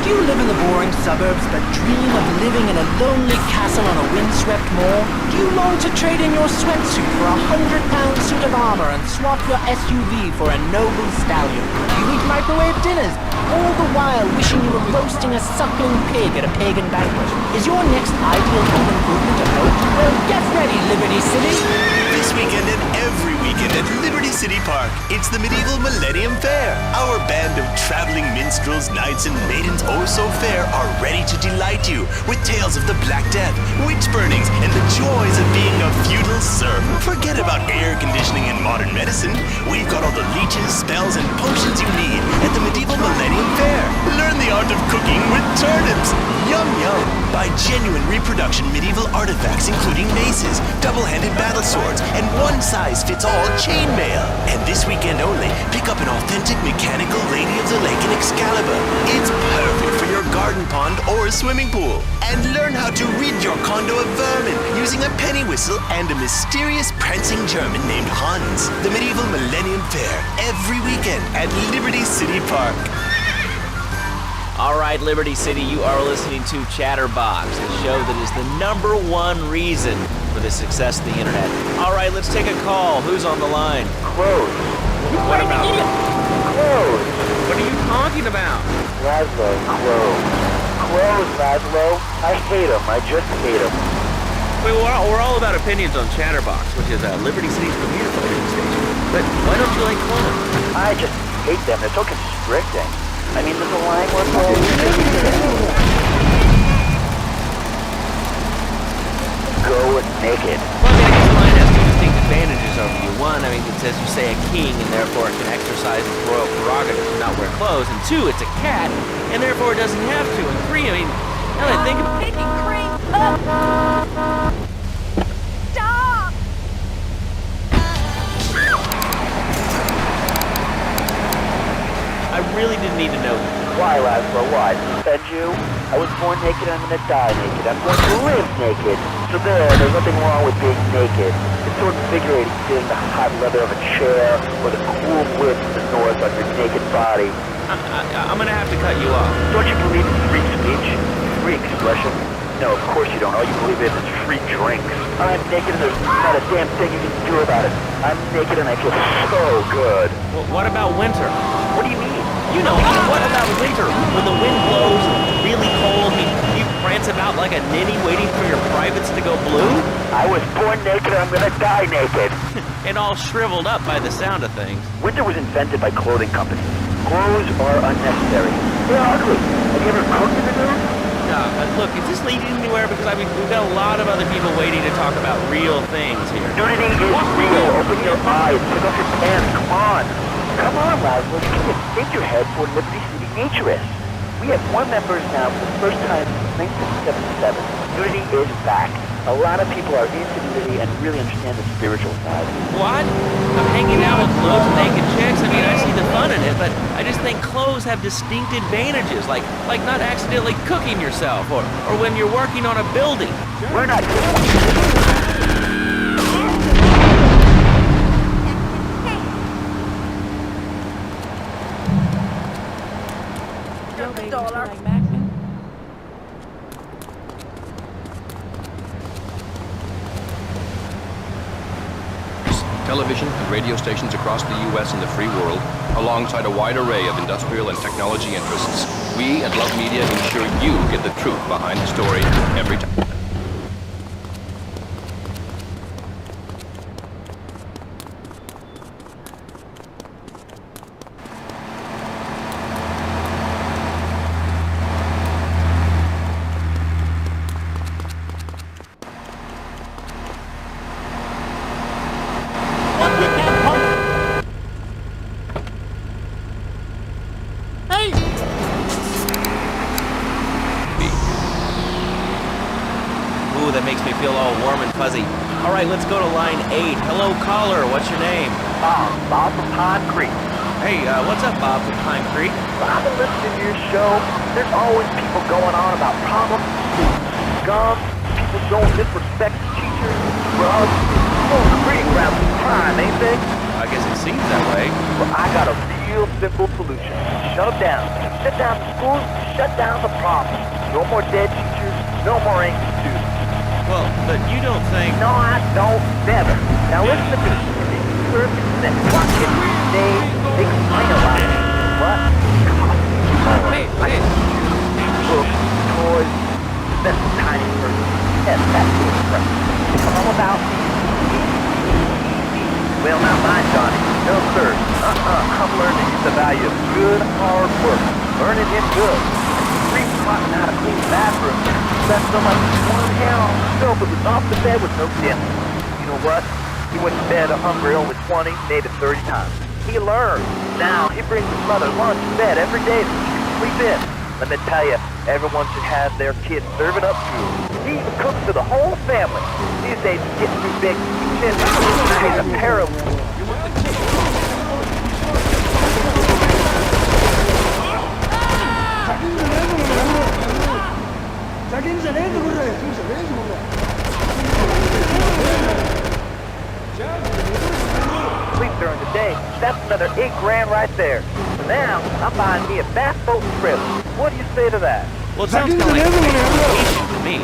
Do you live in the boring suburbs but dream of living in a lonely castle on a windswept moor? Do you long to trade in your sweatsuit for a £100 suit of armor and swap your SUV for a noble stallion? Do you eat microwave dinners, all the while wishing you were roasting a suckling pig at a pagan banquet? Is your next ideal home improvement a boat? Well, get ready, Liberty City! This weekend and every weekend at Liberty City Park, it's the Medieval Millennium Fair. Our band of traveling minstrels, knights, and maidens oh so fair are ready to delight you with tales of the Black Death, witch burnings, and the joys of being a feudal serf. Forget about air conditioning and modern medicine. We've got all the leeches, spells, and potions you need at the Medieval Millennium Fair. Learn the art of cooking with turnips. Yum yum. Buy genuine reproduction medieval artifacts including maces, double-handed battle swords, and one-size-fits-all chainmail. And this weekend only, pick up an authentic mechanical Lady of the Lake and Excalibur. It's perfect for your garden pond or swimming pool. And learn how to rid your condo of vermin using a penny whistle and a mysterious prancing German named Hans. The Medieval Millennium Fair, every weekend at Liberty City Park. All right, Liberty City, you are listening to Chatterbox, the show that is the #1 reason for the success of the internet. All right, let's take a call. Who's on the line? Close. What about? Close. What are you talking about? Laszlo, close. Close, Laszlo. I hate him. I just hate him. Wait, we're all about opinions on Chatterbox, which is Liberty City's premier radio station. But why don't you like Clone? I just hate them. They're so constricting. I mean, there's a line where go naked. Well, I mean, I guess Line has two distinct advantages over you. One, I mean, it says you say a king, and therefore it can exercise its royal prerogative to not wear clothes. And two, it's a cat, and therefore it doesn't have to. And three, I mean, now that I think about it. Picking cream up. Stop! I really didn't need to know that. Why, Laszlo? Why? Offend you? I was born naked, I'm gonna die naked. I'm going to live naked. So there's nothing wrong with being naked. It's sort of invigorating feeling the hot leather of a chair or the cool wind of the north on your naked body. I'm gonna have to cut you off. Don't you believe in free speech? Free expression? No, of course you don't. All you believe in is free drinks. I'm naked and there's not a damn thing you can do about it. I'm naked and I feel so good. Well, what about winter? What do you mean? You know, what about winter? When the wind blows, really cold, you prance about like a ninny waiting for your privates to go blue? I was born naked and I'm gonna die naked. And all shriveled up by the sound of things. Winter was invented by clothing companies. Clothes are unnecessary. They're ugly. Have you ever cooked in the nude? Look, is this leading anywhere? Because I mean, we've got a lot of other people waiting to talk about real things here. Nudity is real. Open your eyes. Take off your pants. Come on. Come on, Laszlo. You can get figurehead for Liberty City Naturists. We have more members now for the first time since 1977. Nudity is back. A lot of people are into nudity and really understand the spiritual side. What? I'm hanging out with loads of naked chicks. I mean, I see the fun in it, but I just think clothes have distinct advantages, like not accidentally cooking yourself, or when you're working on a building. We're not television and radio stations across the U.S. and the free world, alongside a wide array of industrial and technology interests. We at Love Media ensure you get the truth behind the story every time. That makes me feel all warm and fuzzy. All right, let's go to line 8. Hello, caller. What's your name? Bob from Pine Creek. Hey, what's up, Bob from Pine Creek? I've been listening to your show. There's always people going on about problems, scum, people showing disrespect to teachers, drugs. Oh, the breeding ground of crime, ain't they? I guess it seems that way. Well, I got a real simple solution. Shut them down. Shut down the schools, shut down the problems. No more dead teachers, no more angry students. Well, but you don't think... No, I don't. Never. Now listen to this. That watch it. They complain a lot. What? Hey. Books, toys, that's a tiny person. Yes, that's it. It's all about me. It's good. Street plotting how to clean the bathroom. Left somebody one hair on himself but was off the bed with no dinner. You know what? He went to bed hungry over 20, maybe 30 times. He learned. Now he brings his mother lunch to bed every day so she can sleep in. Let me tell you, everyone should have their kids serving up food. He even cooks for the whole family. These days it's getting too big. He's a pair of... Sleep during the day, that's another $8 grand right there. So now, I'm buying me a bass boat trip. What do you say to that? Well, it sounds kind of like exploitation to me.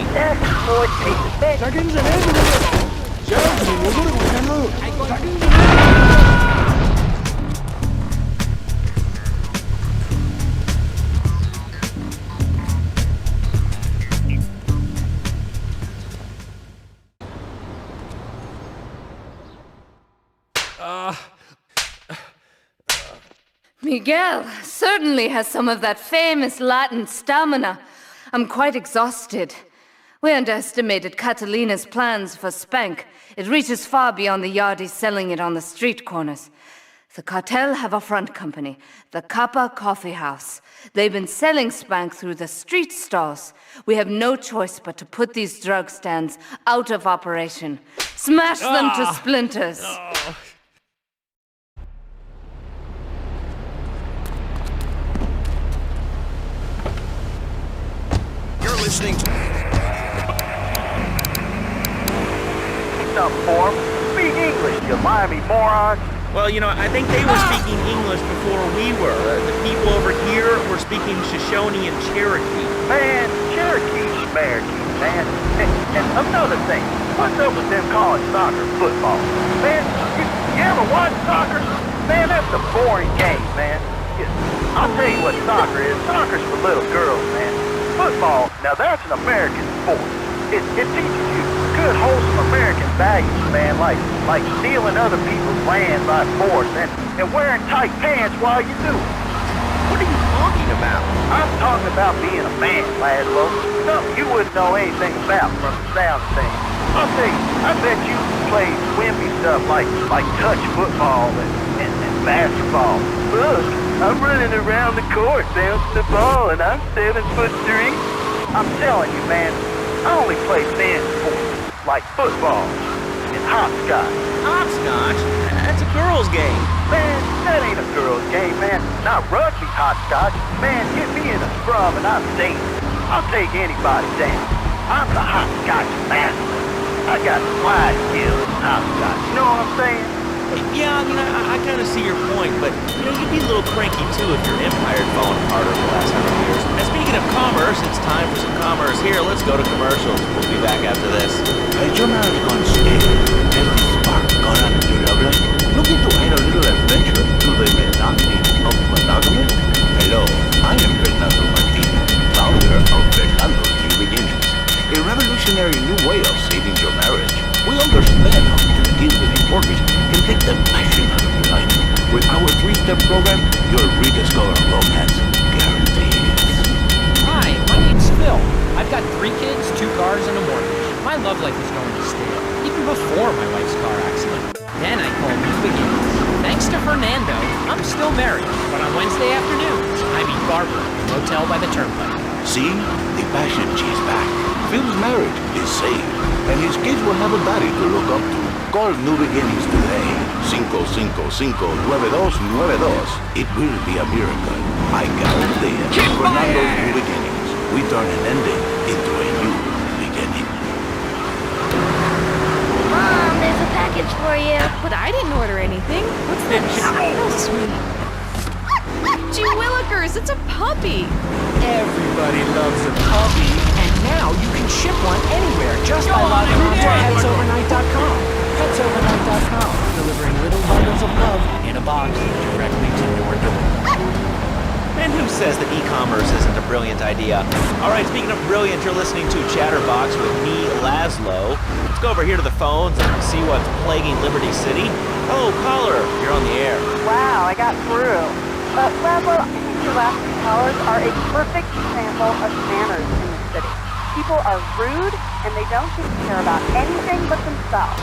Miguel certainly has some of that famous Latin stamina. I'm quite exhausted. We underestimated Catalina's plans for Spank. It reaches far beyond the yardies selling it on the street corners. The cartel have a front company, the Kappa Coffee House. They've been selling Spank through the street stalls. We have no choice but to put these drug stands out of operation. Smash them to splinters. You're listening to... Up for him. Speak English, you Miami moron. Well, you know, I think they were speaking English before we were. The people over here were speaking Shoshone and Cherokee. Man, Cherokee's American, man. And another thing, what's up with them calling soccer football? Man, you ever watch soccer? Man, that's a boring game, man. I'll tell you what soccer is. Soccer's for little girls, man. Football, now that's an American sport. It teaches you good, wholesome American values, man, like stealing other people's land by force and wearing tight pants while you do it. What are you talking about? I'm talking about being a man, Laszlo. Something you wouldn't know anything about from the sound of things. I'll tell you, I bet you play wimpy stuff like touch football and basketball. Look, I'm running around the court bouncing the ball and I'm 7'3". I'm telling you, man, I only play thin sports, like football and hopscotch. Hopscotch? That's a girl's game. Man, that ain't a girl's game, man. Not rugby hopscotch. Man, get me in a scrum and I'm safe. I'll take anybody down. I'm the hopscotch master. I got slide skills in hopscotch. You know what I'm saying? Yeah, I mean, I kind of see your point, but, you know, you'd be a little cranky, too, if your empire had fallen apart over the last 100 years. And speaking of commerce, it's time for some commerce here. Let's go to commercials. We'll be back after this. Has your marriage gone stale? Has the spark gone out of your love life? Looking to add a little adventure to the monotony of monogamy? Hello, I am Fernando Martin, founder of Fernando's New Beginnings, a revolutionary new way of saving your marriage. We understand how to deal with divorce can take the passion out of your life. With our 3-step program, you'll rediscover romance guaranteed. Hi, my name's Phil. I've got 3 kids, 2 cars, and a mortgage. My love life is going to stale, even before my wife's car accident. Then I called New Beginnings. Thanks to Fernando, I'm still married, but on Wednesday afternoons, I meet Barbara at the motel by the turnpike. See? The passion she's back. Phil's marriage is saved, and his kids will have a daddy to look up to. Call New Beginnings today. 555-9292. It will be a miracle. I guarantee it. Fernando's New Beginnings. We turn an ending into a new beginning. Mom, there's a package for you. But I didn't order anything. What's that? Oh, sweet. Gee willikers, it's a puppy. Everybody loves a puppy. And now you can ship one anywhere just by logging on to petsovernight.com. Petsovernight.com, delivering little bundles of love in a box directly to your door. And who says that e-commerce isn't a brilliant idea? All right, speaking of brilliant, you're listening to Chatterbox with me, Laszlo. Let's go over here to the phones and see what's plaguing Liberty City. Oh, caller, you're on the air. Wow, I got through. Laszlo, your last $2 are a perfect example of manners in the city. People are rude, and they don't seem to care about anything but themselves.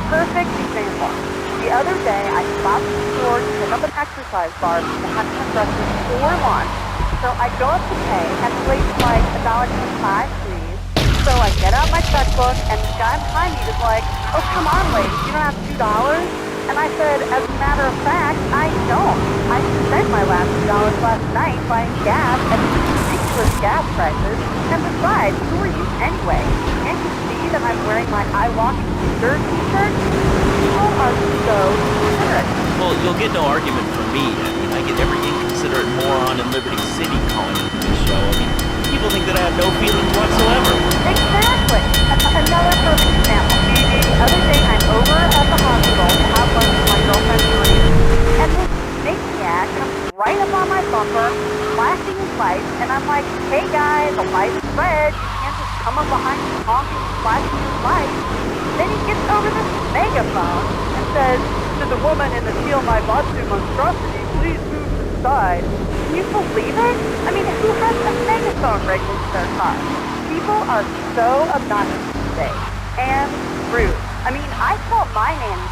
Perfect example. The other day, I stopped at the store to pick up an exercise bar because I hadn't had breakfast for lunch. So I go up to pay, and the lady's like, $1.25, please. So I get out my checkbook, and the guy behind me is like, oh, come on, lady, you don't have $2? And I said, as a matter of fact, I don't. I spent my last $2 last night buying gas at ridiculous gas prices. And besides, who are you anyway? Can't you see that I'm wearing my I Walk Dirt t-shirt? People are so ignorant. Well, you'll get no argument from me. I mean, I get every inconsiderate moron in Liberty City calling into this show. I mean, people think that I have no feelings whatsoever. Exactly. Another perfect example. The other day, I'm over at the hospital to have lunch with my girlfriend Marie, and this maniac comes right up on my bumper, flashing his lights, and I'm like, hey guy, the light is red, you can't just come up behind me honking and flashing his lights. Then he gets over this megaphone and says, to the woman in the Steal My Batsu monstrosity, please move to the side. Can you believe it? I mean, who has a megaphone rigged into their car? People are so obnoxious today, and rude. I mean, I tell my nanny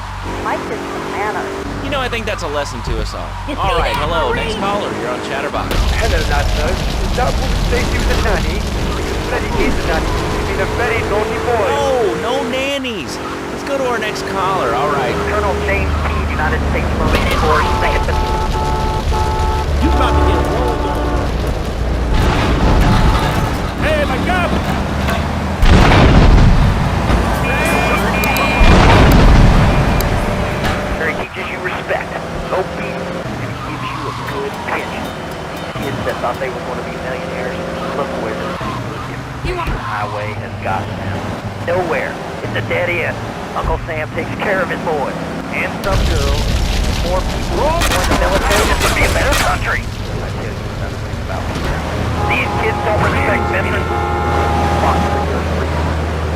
my kids some manners. You know, I think that's a lesson to us all. All right, hello, next caller. You're on Chatterbox. Hello, Latino. Is that woman say she was a nanny? Because Freddy is a nanny. You mean a very naughty boy. No nannies. Let's go to our next caller. All right. Colonel James P., United States Marine Corps, Staunton. You about to get rolled on. Hey, my God! Teaches you respect, no beating, and he gives you a good pitch. These kids that thought they were going to be millionaires, look where the highway has gotten them. Nowhere. It's a dead end. Uncle Sam takes care of his boys. And some girls. More people in the military, this would be a better country. I tell you another thing about me. These kids don't respect veterans.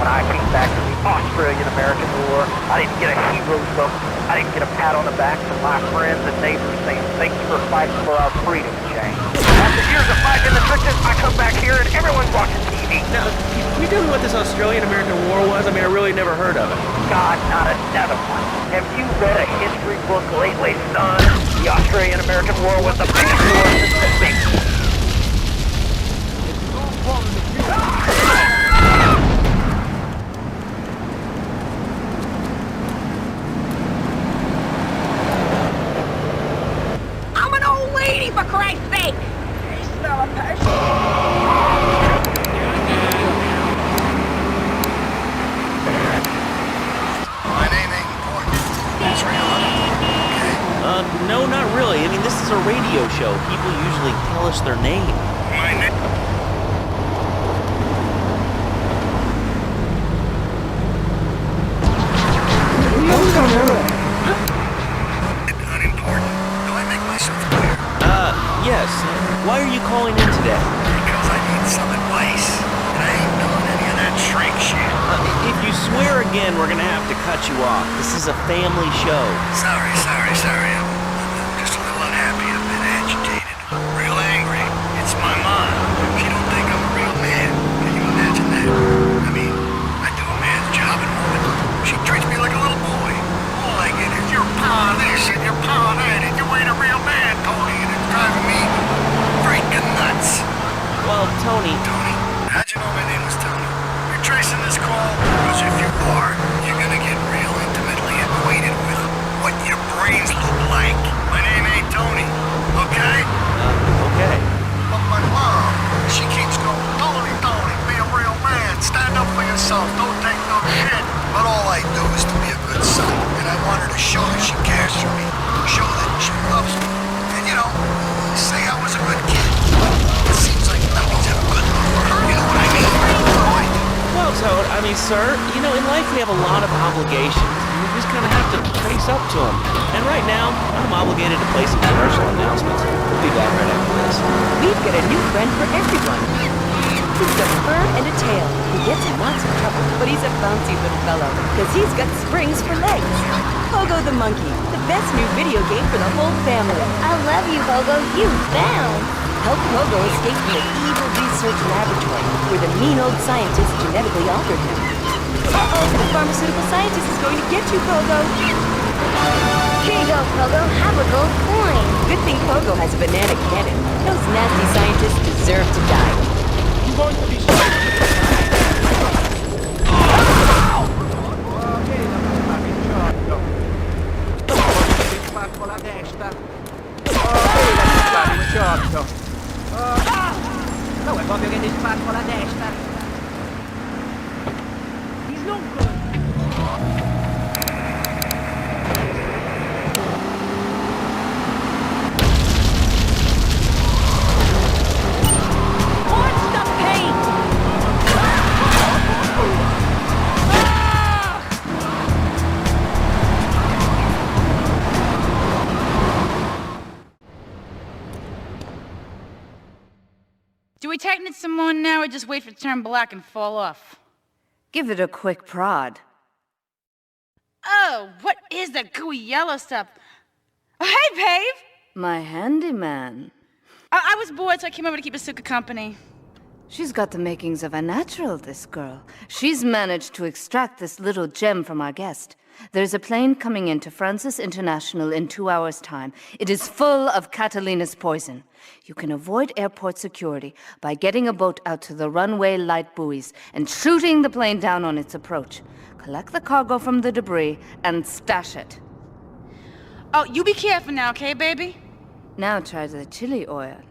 When I came back from the Australian-American War, I didn't get a hero's book. I didn't get a pat on the back from my friends and neighbors saying, thanks for fighting for our freedom, Jane. After years of fighting in the trenches, I come back here and everyone's watching TV. Now, can you tell me what this Australian-American War was? I mean, I really never heard of it. God, not another one. Have you read a history book lately, son? The Australian-American War was the biggest war since the big... For Christ's sake! They smell a passion. My name ain't important. It's real. No, not really. I mean, this is a radio show. People usually tell us their name. My name... Unimportant. Do I make myself clear? Yes. Why are you calling in today? Because I need some advice. And I ain't doing any of that shrink shit. If you swear again, we're gonna have to cut you off. This is a family show. Sorry. I'm just a little unhappy. I've been agitated. Real angry. It's my mom. She don't think I'm a real man. Can you imagine that? I mean, I do a man's job at home. She treats me like a little boy. All I get is your paw this and your paw that, and you ain't a real man, Tony, and it's driving me freaking nuts. Well, Tony... Tony? How'd you know my name was Tony? You're tracing this call? Because if you are, you're gonna get real intimately acquainted with what your brains look like. My name ain't Tony, okay? Okay. But my mom, she keeps going, Tony, be a real man. Stand up for yourself. Don't take no shit. But all I do is to be a good son. And I want her to show that she cares for me. Show that she loves me. And, you know, say I was a good kid. It seems like nothing's ever good enough for her. You know what I mean? Well, Toad, I mean, sir, you know, in life we have a lot of obligations. We just kind of have to face up to them. And right now, I'm obligated to play some commercial announcements. We'll be back right after this. We've got a new friend for everyone. He's got fur and a tail. He gets in lots of trouble, but he's a bouncy little fellow, because he's got springs for legs. Pogo the monkey, the best new video game for the whole family. I love you, Pogo. You found. Help Pogo escape from the evil research laboratory where the mean old scientist genetically altered him. Uh-oh, the pharmaceutical scientist is going to get you, Pogo. Here you go, Pogo. Have a gold coin. Good thing Pogo has a banana cannon. Those nasty scientists deserve to die. I'm going to be sorry. Con la testa. Spari, sciolto. No, è proprio che ti spacco la testa. He's no good. Watch the paint! Do we tighten it some more now or just wait for it to turn black and fall off? Give it a quick prod. Oh, what is that gooey yellow stuff? Oh, hey, Pave! My handyman. I was bored, so I came over to keep Asuka company. She's got the makings of a natural, this girl. She's managed to extract this little gem from our guest. There's a plane coming into Francis International in 2 hours' time. It is full of Catalina's poison. You can avoid airport security by getting a boat out to the runway light buoys and shooting the plane down on its approach. Collect the cargo from the debris and stash it. Oh, you be careful now, okay, baby? Now try the chili oil.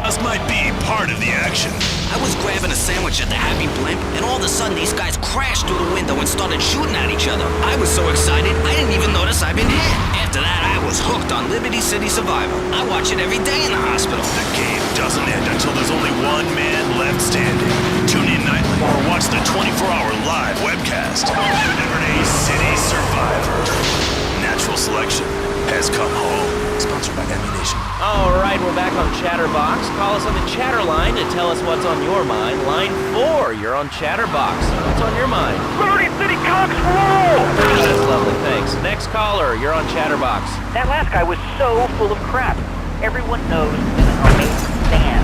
This might be part of the action. I was grabbing a sandwich at the Happy Blimp, and all of a sudden these guys crashed through the window and started shooting at each other. I was so excited, I didn't even notice I'd been hit. After that, I was hooked on Liberty City Survivor. I watch it every day in the hospital. The game doesn't end until there's only one man left standing. Tune in nightly or watch the 24-hour live webcast. Liberty City Survivor. Natural selection has come home. Sponsored by Ammunition. All right, we're back on Chatterbox. Call us on the chatter line and tell us what's on your mind. Line 4, you're on Chatterbox. What's on your mind? Liberty City Cox rule! That's lovely, thanks. Next caller, you're on Chatterbox. That last guy was so full of crap. Everyone knows he's an amazing fan.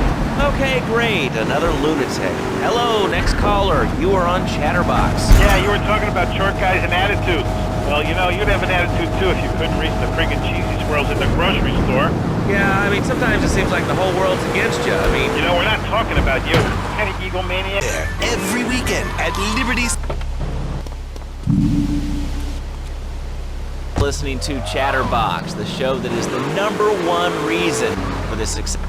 Okay, great. Another lunatic. Hello, next caller. You are on Chatterbox. Yeah, you were talking about short guys and attitudes. Well, you know, you'd have an attitude too if you couldn't reach the friggin' cheesy squirrels at the grocery store. Yeah, I mean, sometimes it seems like the whole world's against you. I mean... You know, we're not talking about you. Kind of egomaniac. There, every weekend at Liberty's... Listening to Chatterbox, the show that is the #1 reason for this success.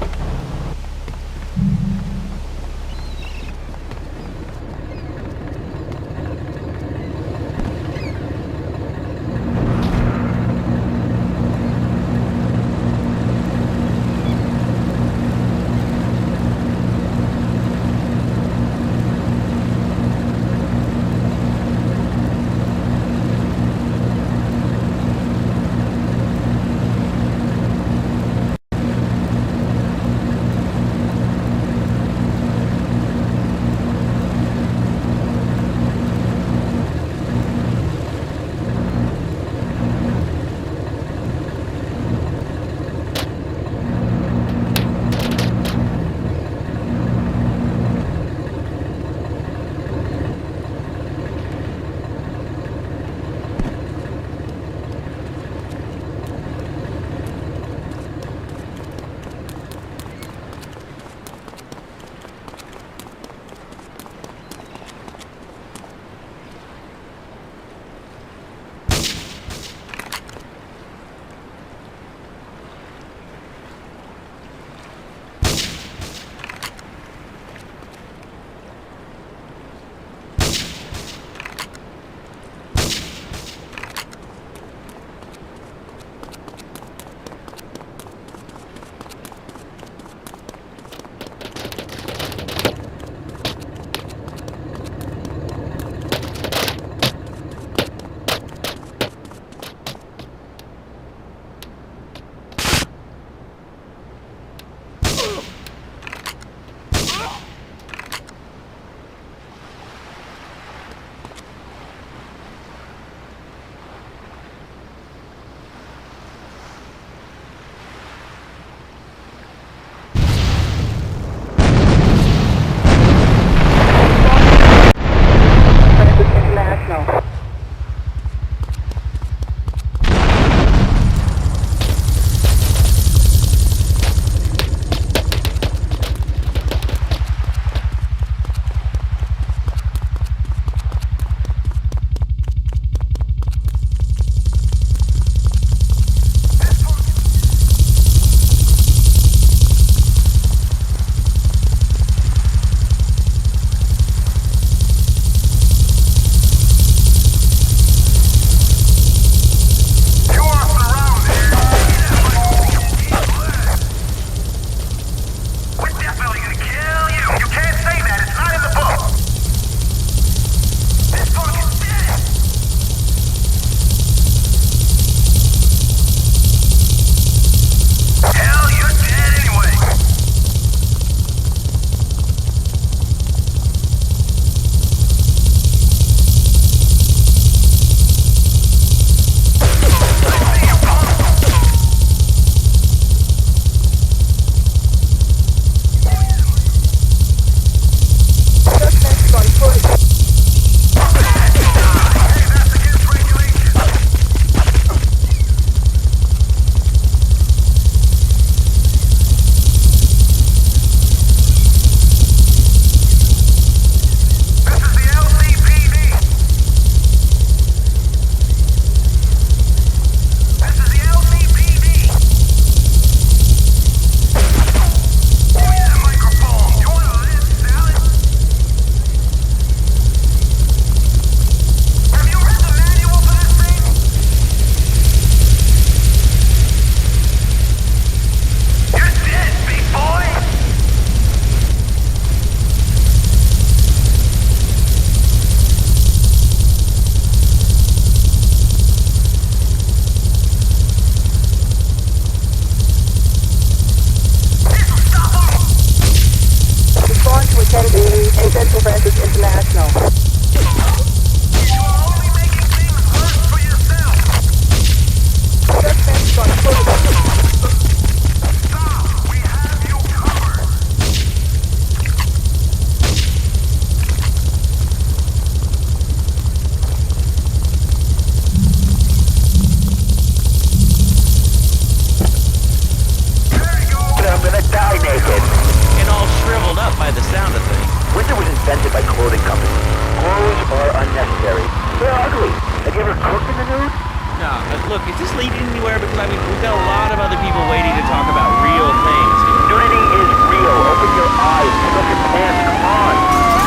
look, is this leading anywhere? Because, I mean, we've got a lot of other people waiting to talk about real things here. Unity is real. Open your eyes. Look at plans. Come on.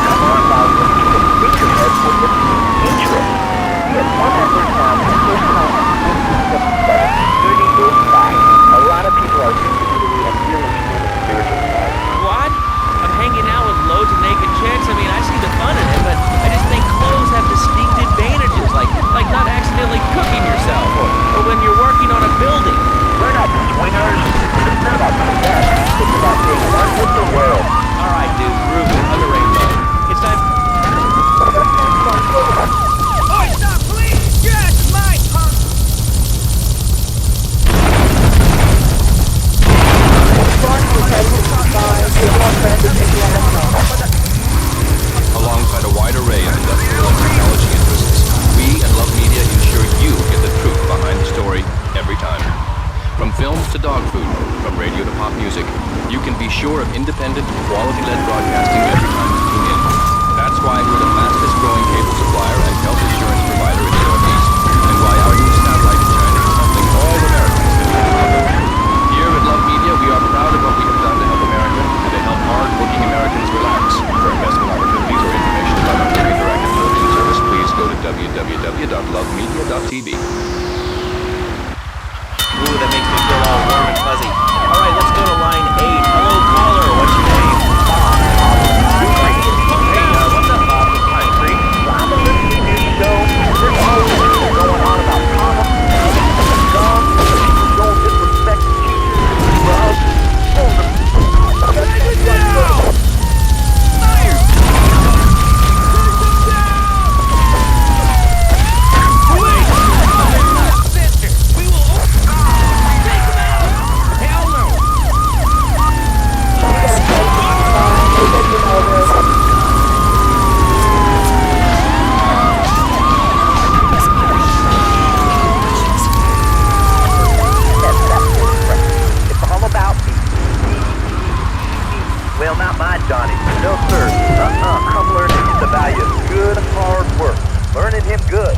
Come on, Bob. Let's keep a figurehead for the interest. We have one effort now. This time, unity is back. A lot of people are using unity and really understand the spiritual side. What? I'm hanging out with loads of naked chicks. I mean, I see the fun in it, but I just think clothes have distinct advantages, like not accidentally cooking yourself, or when you're working on a building. We're not swingers. It's not about that. It's about being one with the world. All right, dude, groove it. Hug a rainbow. It's time. Oi, stop, please! Yes, my punk! Alongside a wide array of industrial and technology interests, we at Love Media ensure you get the truth behind the story every time. From films to dog food, from radio to pop music, you can be sure of independent, quality-led broadcasting every time you tune in. That's why we're the fastest-growing cable supplier and health insurance provider in the Northeast, and why our new satellite in China is something all Americans can be proud of. Here at Love Media, we are proud of what we have done to help America and to help hard-working Americans relax. For investment opportunities or information about our very direct television service, please go to www.lovemedia.tv. Ooh, that makes me feel all warm and fuzzy. All right, let's go to line 8. Hello, caller. What's your name? Hey, what's up, Bob? From Pine Creek. I've been listening to your show. There's always things going on about comics, guns, don't disrespect teachers, drugs, all the... Well, not mine, Johnny. No, sir. Come learn the value of good, hard work. Learning him good.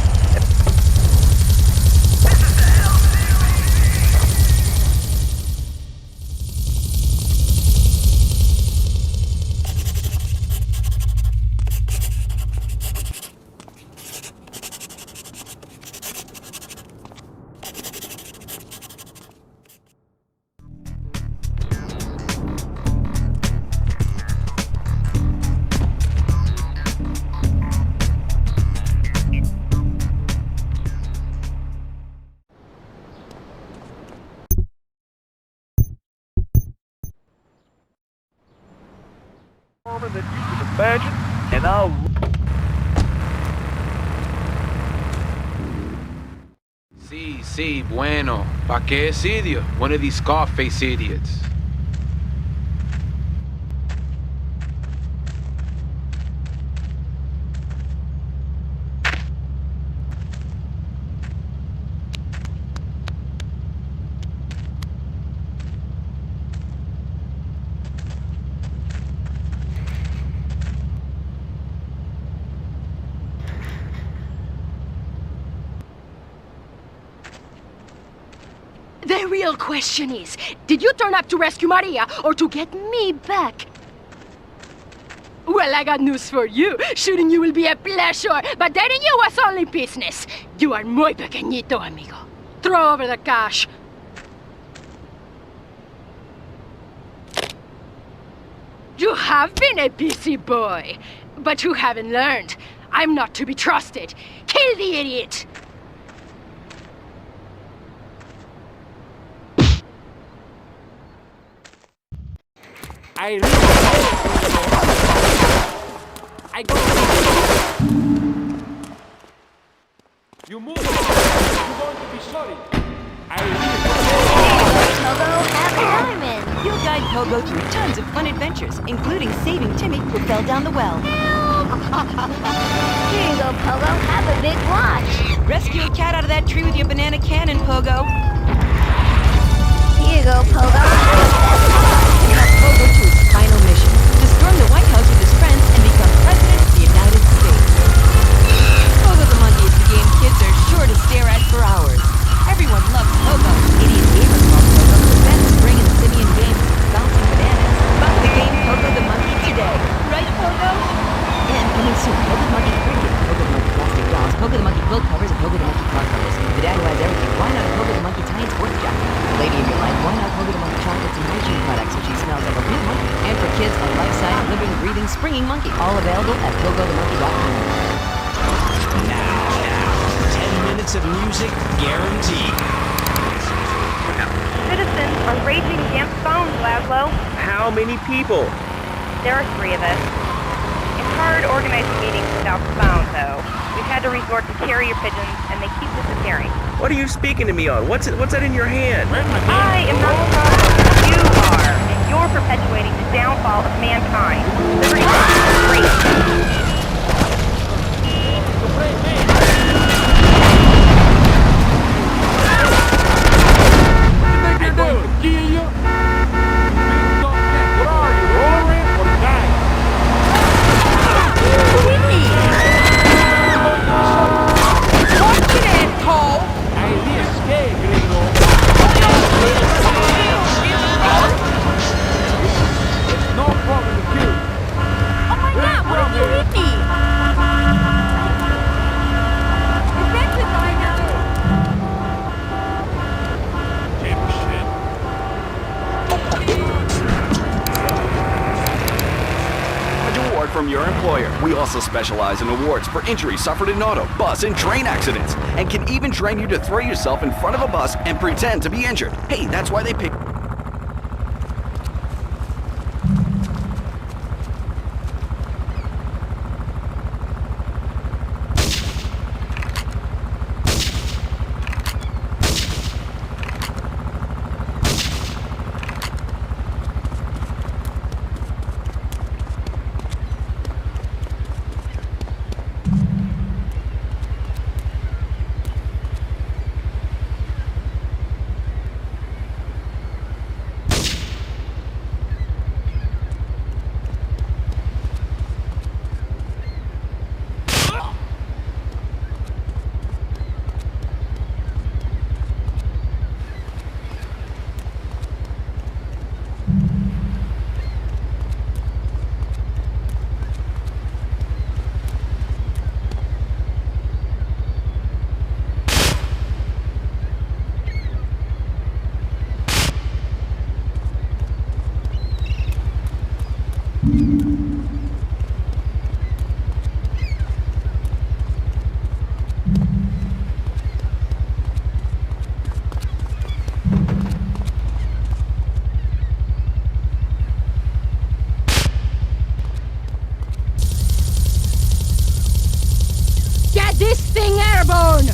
Than you can imagine, and I'll... Sí, bueno. ¿Pa qué es idiot? One of these Scarface idiots. The real question is, did you turn up to rescue Maria or to get me back? Well, I got news for you. Shooting you will be a pleasure, but dating you was only business. You are muy pequeñito, amigo. Throw over the cash. You have been a busy boy, but you haven't learned. I'm not to be trusted. Kill the idiot! I go. You move. You're going to be sorry. Pogo, have a diamond. You'll guide Pogo through tons of fun adventures, including saving Timmy who fell down the well. Here you go, Pogo. Have a big watch. Rescue a cat out of that tree with your banana cannon, Pogo. Here you go, Pogo. Help Pogo to his final mission, to storm the White House with his friends and become President of the United States. Pogo the Monkey is the game kids are sure to stare at for hours. Every quilt covers, a Pogo the Monkey car covers. The dad who has everything, why not a Pogo the Monkey tie and sports jacket? The lady in your life, why not Pogo the Monkey chocolates and hygiene products so she smells like a real monkey? And for kids, a life-size, living, breathing, springing monkey. All available at pogothemonkey.com. Now, 10 minutes of music guaranteed. Citizens are raging against phones, Laszlo. How many people? There are 3 of us. It's hard organizing meetings without the phone, though. We've had to resort to carrier pigeons, and they keep disappearing. What are you speaking to me on? What's that in your hand? I am not the problem. You are, and you're perpetuating the downfall of mankind. Liberty is great. From your employer. We also specialize in awards for injuries suffered in auto, bus, and train accidents, and can even train you to throw yourself in front of a bus and pretend to be injured. Hey, that's why they pick... This thing airborne!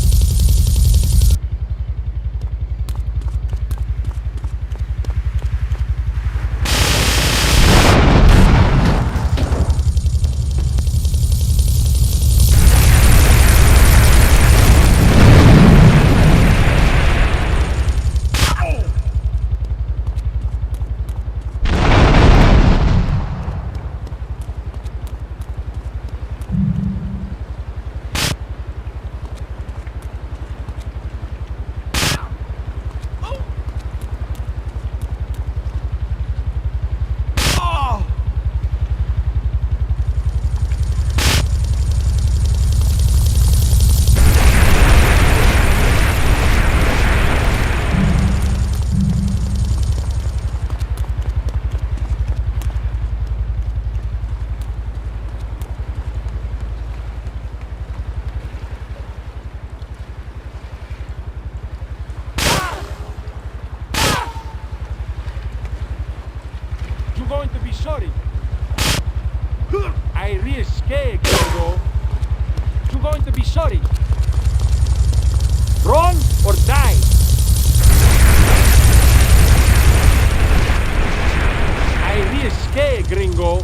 Going to be sorry. I risque, Gringo. You're going to be sorry. Run or die. I risque, Gringo.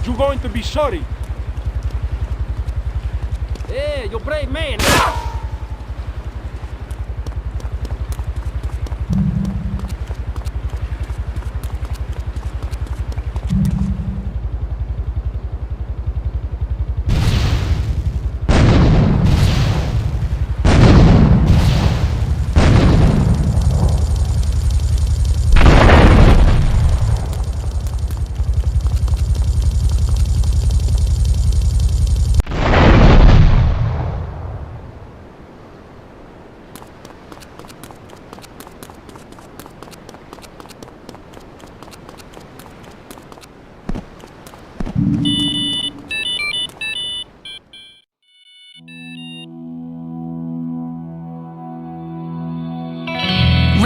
You're going to be sorry. Hey, you brave man.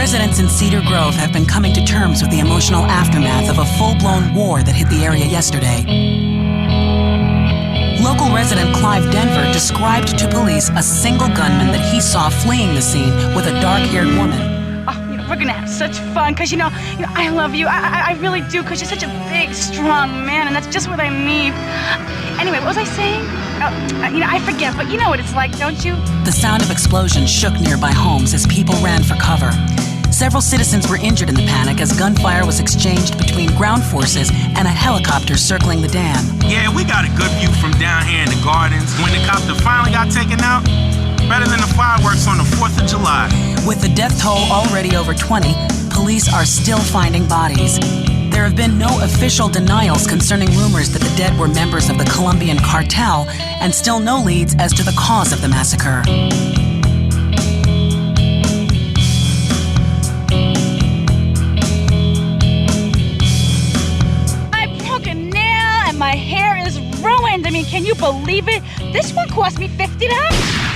Residents in Cedar Grove have been coming to terms with the emotional aftermath of a full-blown war that hit the area yesterday. Local resident Clive Denver described to police a single gunman that he saw fleeing the scene with a dark-haired woman. We're gonna have such fun, cause you know, I love you. I really do, cause you're such a big, strong man, and that's just what I need. Anyway, what was I saying? I forget, but you know what it's like, don't you? The sound of explosions shook nearby homes as people ran for cover. Several citizens were injured in the panic as gunfire was exchanged between ground forces and a helicopter circling the dam. Yeah, we got a good view from down here in the gardens. When the copter finally got taken out, better than the fireworks on the 4th of July. With the death toll already over 20, police are still finding bodies. There have been no official denials concerning rumors that the dead were members of the Colombian cartel, and still no leads as to the cause of the massacre. I broke a nail and my hair is ruined. I mean, can you believe it? This one cost me $50.